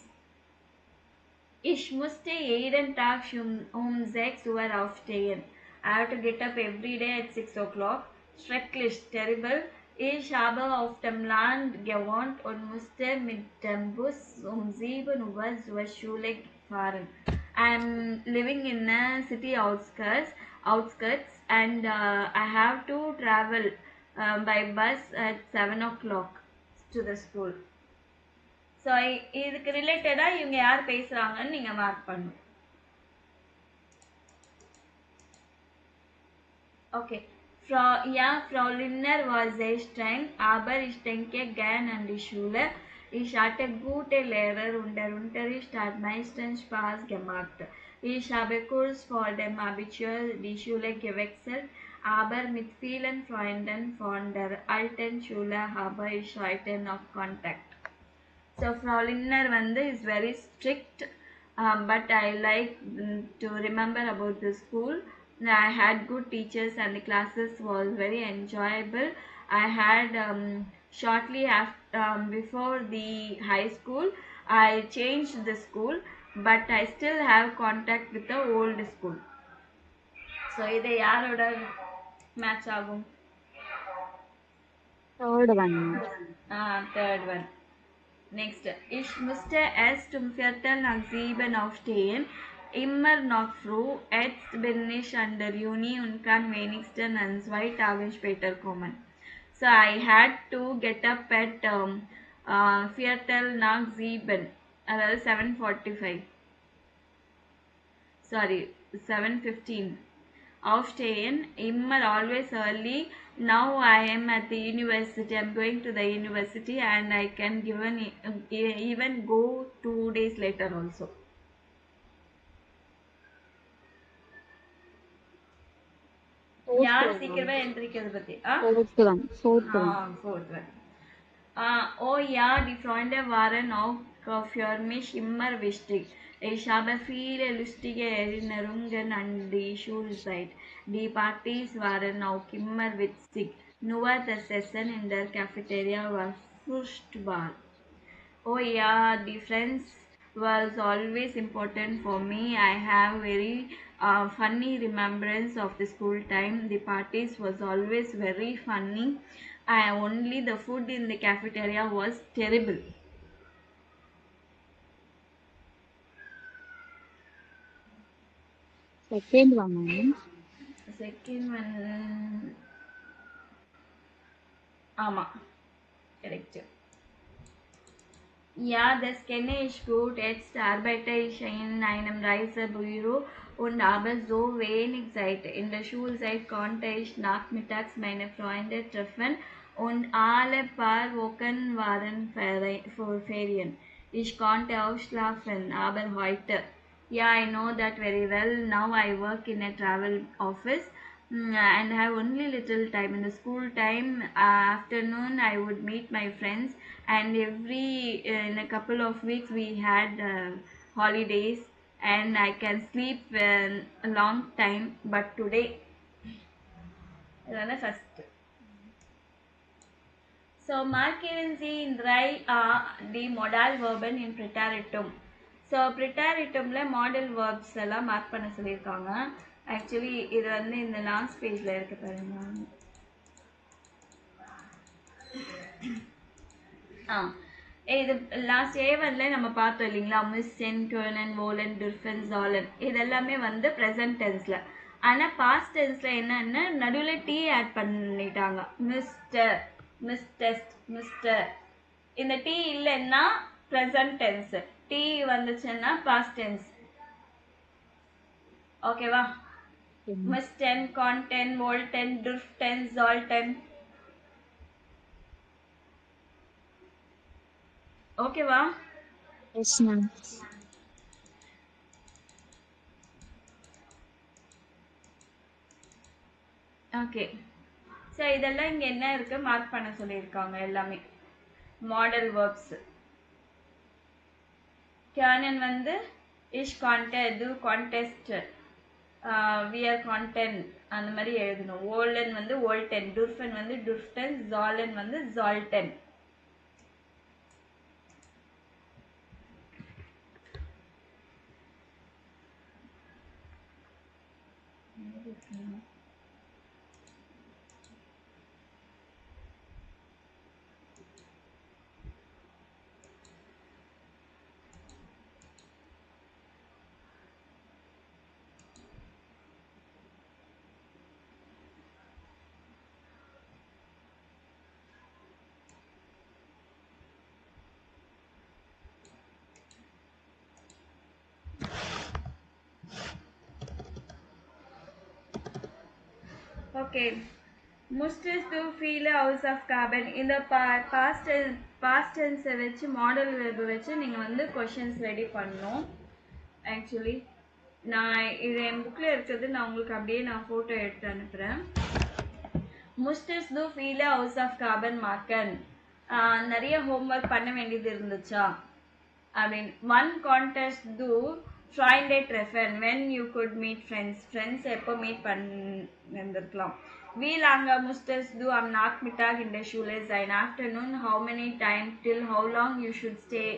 Ich musste jeden Tag um 6 Uhr aufstehen. I have to get up every day at 6 o'clock. Schrecklich, terrible. Ich habe auf dem Land gewohnt und musste mit dem Bus um 7 Uhr zur Schule fahren. I'm living in a city outskirts and I have to travel by bus at 7 o'clock to the school. So இதுக்கு ரிலேட்டடாக இவங்க யார் பேசுகிறாங்கன்னு நீங்கள் mark பண்ணணும். Okay. Frau Linner war sehr streng, aber ich denke gern an die Schule. Ich hatte gute Lehrer und der Unterricht hat meistens Spaß gemacht. Ich habe kurz vor dem Abitur die Schule gewechselt, aber mit vielen Freunden von der alten Schule habe ich heute noch Kontakt. So Frau Linner is very strict, but I like to remember about the school. I had good teachers and the classes was very enjoyable. I had shortly after before the high school I changed the school, but I still have contact with the old school. So இது யாரோட match ஆகும்? Third one. Third one. Next. Ich musste erst um 6:45 aufstehen. Immer noch früh. Jetzt bin ich an der Uni und kann wenigstens an 2 Tagen später kommen. So I had to get up at 7:15. அதாவது 7:45. Sorry, 7:15. Aufstehen. Immer always early. Now I am at the university. I'm going to the university and I can even go 2 days later also. யார் சீக்கிரமா எந்திரிக்கிறது பத்தி? Fourth one. Oh ja, die Freunde waren auch für mich immer wichtig. Ich habe viele lustige Erinnerungen an die Schulzeit. Die Partys waren auch immer witzig. Nur das Essen in der Cafeteria war furchtbar. Oh yeah, the friends was always important for me. I have very funny remembrance of the school time. The parties was always very funny. Only the food in the cafeteria was terrible. Second one. Second one. ஆமா, correct. Ja, das kenne ich gut. Jetzt arbeite ich in einem Reisebüro und habe so wenig Zeit. In der Schulzeit konnte ich nachmittags meine Freunde treffen und alle paar Wochen waren Ferien. Ich konnte ausschlafen, aber heute. Yeah, I know that very well. Now I work in a travel office. And have only little time in the school time. Afternoon I would meet my friends, and every in a couple of weeks we had holidays, and I can sleep a long time. But today first. So markieren in drei the modal verben in preteritum. So ப்ரிட்டாரிட்டமில் modal verbs எல்லாம் mark பண்ண சொல்லியிருக்காங்க. Actually இது வந்து இந்த last பேஜில் இருக்கு பாருங்க. இது லாஸ்ட் A1ல நம்ம பார்த்தோம் இல்லைங்களா, மிஸ்ஸென், கர்னன், வோலன், டிர்ஃபன், ஜாலன், இது எல்லாமே வந்து ப்ரெசன்ட் டென்ஸில். ஆனால் பாஸ்ட் டென்ஸில் என்னன்னா நடுவில் டி ஆட் பண்ணிட்டாங்க. மிஸ்டர், மிஸ்டெஸ்ட், மிஸ்டர். இந்த டி இல்லைன்னா ப்ரெசன்ட் டென்ஸ், டி வந்துச்சுன்னா பாஸ்ட் டென்ஸ். ஓகேவா? மிஸ்டென், கான்டென், வோல்டென், டிர்ஃப்டென், ஜால்டென். ஓகேவா? Yes, ma'am. ஓகே. ஸோ இதெல்லாம் இங்கே என்ன இருக்கு மார்க் பண்ண சொல்லியிருக்காங்க எல்லாமே மாடல் வேர்ப்ஸ். கேனன் வந்து இஷ் கான்டெஸ்ட், டு கான்டெஸ்ட், வியர் கான்டென்ட் அந்த மாதிரி எழுதணும். ஓல்டன் வந்து ஓல்டென், டுர்ஃபன் வந்து டுர்ஃப்டன், ஜாலன் வந்து ஜால்டன். Okay. musstest do feel a house of carbon. இந்த பாஸ்ட் டென்ஸை வச்சு மாடல் வெர்பை வச்சு நீங்கள் வந்து கொஷின்ஸ் ரெடி பண்ணணும். ஆக்சுவலி நான் இது என் புக்கில் இருக்கிறது, நான் உங்களுக்கு அப்படியே நான் ஃபோட்டோ எடுத்து அனுப்புகிறேன். musstest do feel a house of carbon marken. நிறைய ஹோம்ஒர்க் பண்ண வேண்டியது இருந்துச்சா அப்படின்னு. One contest do find a treffen when you could meet friends. Friends எப்போ மீட் பண்ணிருந்துருக்கலாம். Wie lange musstest du am Nachmittag in der Schule sein? Afternoon, how many time till how long you should stay,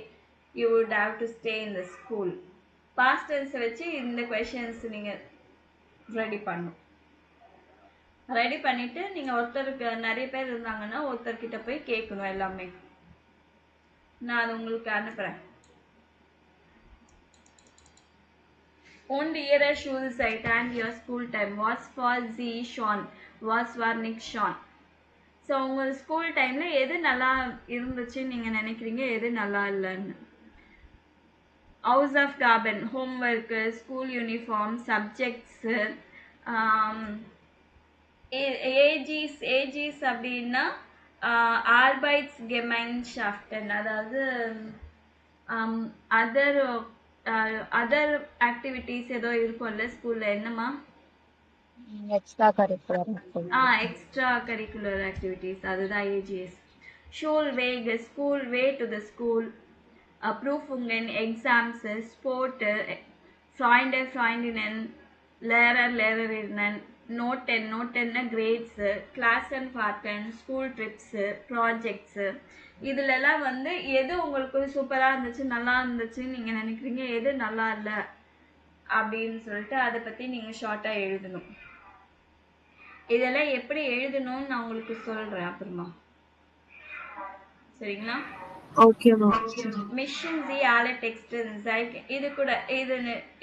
you would have to stay in the school. Past tense வச்சு இந்த questions நீங்கள் ready பண்ணணும். Ready பண்ணிவிட்டு நீங்கள் ஒருத்தருக்கு நிறைய பேர் இருந்தாங்கன்னா ஒருத்தர்கிட்ட போய் கேட்கணும் எல்லாமே. நான் அது உங்களுக்கு அனுப்புகிறேன். Und ihre Schulzeit and your school time was for Sie schon, was for Nick schon. So உங்கள் ஸ்கூல் டைமில் எது நல்லா இருந்துச்சுன்னு நீங்கள் நினைக்கிறீங்க, எது நல்லா இல்லைன்னு. House of carbon, homework, school uniform, subjects, ஏஜிஸ் அப்படின்னா ஆர்பைட்ஸ் கெமைன்ஷாஃப்டன், அதாவது அதர் ஆக்டிவிட்டீஸ் ஏதோ இருக்கும்ல ஸ்கூலில். என்னம்மா? Extra curricular activities. Extra curricular activities, அதுதான் ஏஜிஎஸ். ஷூல் வேக், school way to the school, ப்ரூஃபுங்கன், எக்ஸாம்ஸு, ஸ்போர்ட்டு, ஃப்ராய்ண்டர் ஃப்ராய்ண்டினன், லேரரினன், நோட்டென்னா கிரேட்ஸு, கிளாஸ் அண்ட் ஃபார்டன், ஸ்கூல் ட்ரிப்ஸு, ப்ராஜெக்ட்ஸு. இதிலெல்லாம் வந்து எது உங்களுக்கு சூப்பராக இருந்துச்சு, நல்லா இருந்துச்சுன்னு நீங்கள் நினைக்கிறீங்க, எது நல்லா இல்லை அப்படின்னு சொல்லிட்டு அதை பற்றி நீங்கள் ஷார்ட்டாக எழுதணும். இதெல்லாம் எப்படி எழுதணும்னு நான் உங்களுக்கு சொல்கிறேன் அப்புறமா. சரிங்களா? Okay, ma'am. மிஷன் சி ஆல டெக்ஸ்டன்ஸ், இது கூட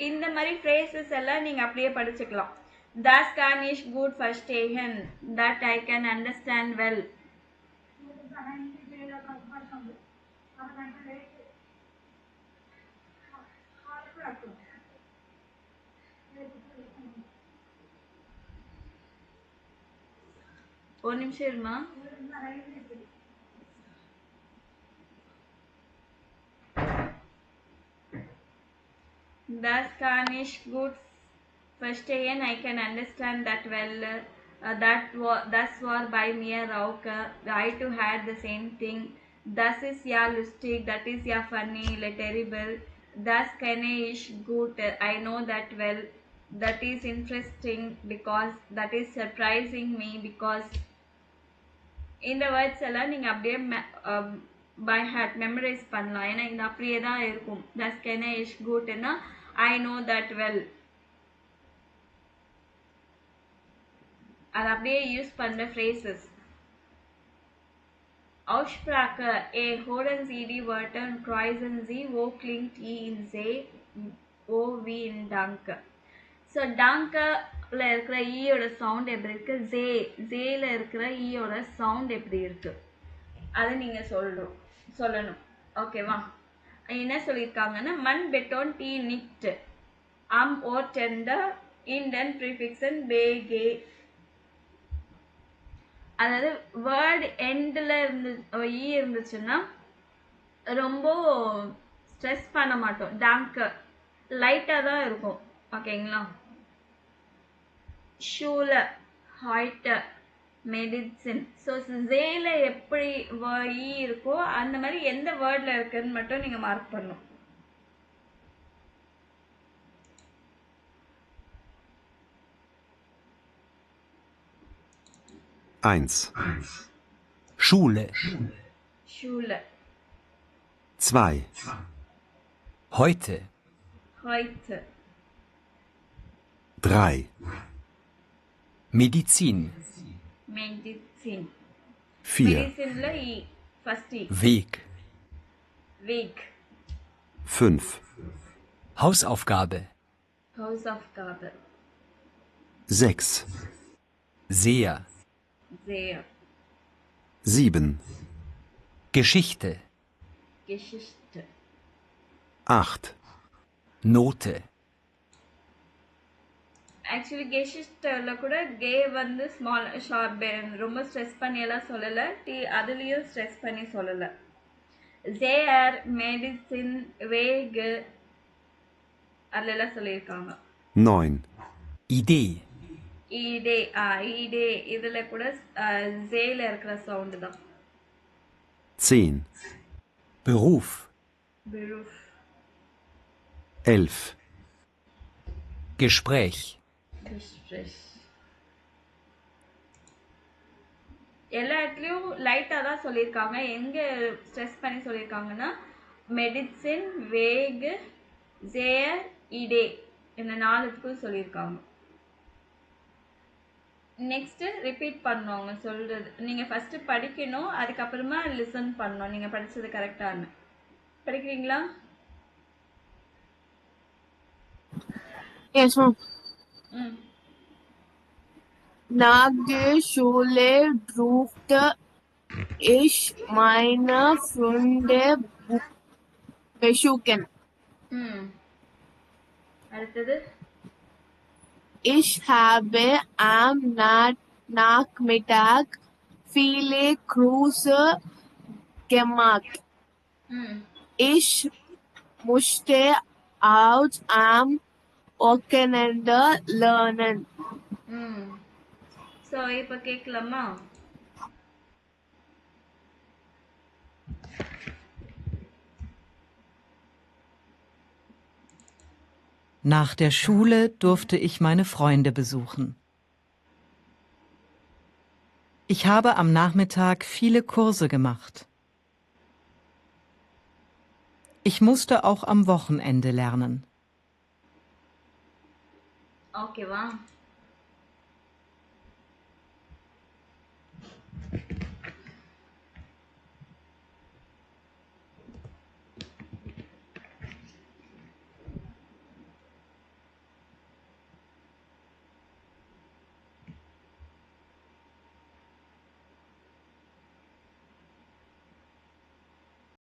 இந்த மாதிரி ஃப்ரேசஸ் எல்லாம் நீங்கள் அப்படியே படிச்சுக்கலாம். Das kann ich gut verstehen, that I can understand well. ஒரு நிமிஷம் இருமா. Das kann ich gut Verstehen, I can understand that well. Das war bei mir auch. I too had the same thing. Das ist ja lustig, that is ja funny, terrible. Das kenne ich gut, I know that well. That is interesting because that is surprising me because இந்த words எல்லாம் நீங்கள் அப்படியே by heart memorise பண்ணலாம். ஏன்னா இது அப்படியே தான் இருக்கும். தஸ் கென இஷ் குட்னா ஐ நோ தட் வெல். அது அப்படியே யூஸ் பண்ணுற phrases. Aussprache, holen Sie die Wörter und kreuzen sie, wo klingt I in See, O wie in Danke. So டாங்க்ல இருக்கிற ஈயோட சவுண்ட் எப்படி இருக்கு, ஜேல இருக்கிற ஈயோட சவுண்ட் எப்படி இருக்கு, அதை நீங்க சொல்லணும். ஓகேவா? என்ன சொல்லியிருக்காங்கன்னா மண் பெட்டோன் டீ நிக்ட் ஓர் டெண்டர் இண்டன் ப்ரிஃபிக்ஸன் பேகே. அதாவது வேர்டு எண்டில் ஈ இருந்துச்சுன்னா ரொம்ப ஸ்ட்ரெஸ் பண்ண மாட்டோம். டாங்க் லைட்டாக தான் இருக்கும். ஓகேங்களா? ஷூல ஹாய்ட்ட மெடிசின். ஸோ ஜேல எப்படி ஈ இருக்கோ அந்த மாதிரி எந்த வேர்டில் இருக்குன்னு மட்டும் நீங்கள் மார்க் பண்ணணும். Schule. Schule. 2. Heute. Heute. 3. Medizin. Medizin. 4. Medizinல E. First E. Weg. Weg. 5. Hausaufgabe. Hausaufgabe. 6. Sehr. Sehr. 7. Geschichte. Geschichte. 8. Note. Actually கெஷிஸ்ட்ல கூட கே வந்து ஸ்மால் ஷார்ப் ரொம்ப ஸ்ட்ரெஸ் பண்ணி எல்லாம் சொல்லலை. அதுலேயும் ஸ்ட்ரெஸ் பண்ணி சொல்லலை. ஜேஆர் மெடிசின் வேக் அதெல்லாம் சொல்லியிருக்காங்க. 9. Idee. ஈடே ஈடே இதில் கூட ஜேல இருக்கிற சவுண்டு தான். 10. Beruf. Beruf. 11. Gespräch. Gespräch. எல்லா இடத்துலையும் லைட்டாக தான் சொல்லியிருக்காங்க. எங்கே ஸ்ட்ரெஸ் பண்ணி சொல்லியிருக்காங்கன்னா மெடிசின் வேக் ஜேர் இடே இந்த 4த்துக்கும் சொல்லியிருக்காங்க. நெக்ஸ்ட்டு ரிப்பீட் பண்ணுவாங்க சொல்கிறது. நீங்கள் ஃபஸ்ட்டு படிக்கணும், அதுக்கப்புறமா லிசன் பண்ணணும். நீங்கள் படித்தது கரெக்டானு படிக்கிறீங்களா? Yes, ma'am. Nach der Schule durfte ich meine Freunde besuchen. அடுத்தது Ich habe am Nachmittag viele Kurse gemacht. Ich musste auch am Wochenende lernen. So இப்போ கேட்கலாமா? Nach der Schule durfte ich meine Freunde besuchen. Ich habe am Nachmittag viele Kurse gemacht. Ich musste auch am Wochenende lernen. ஓகேவா?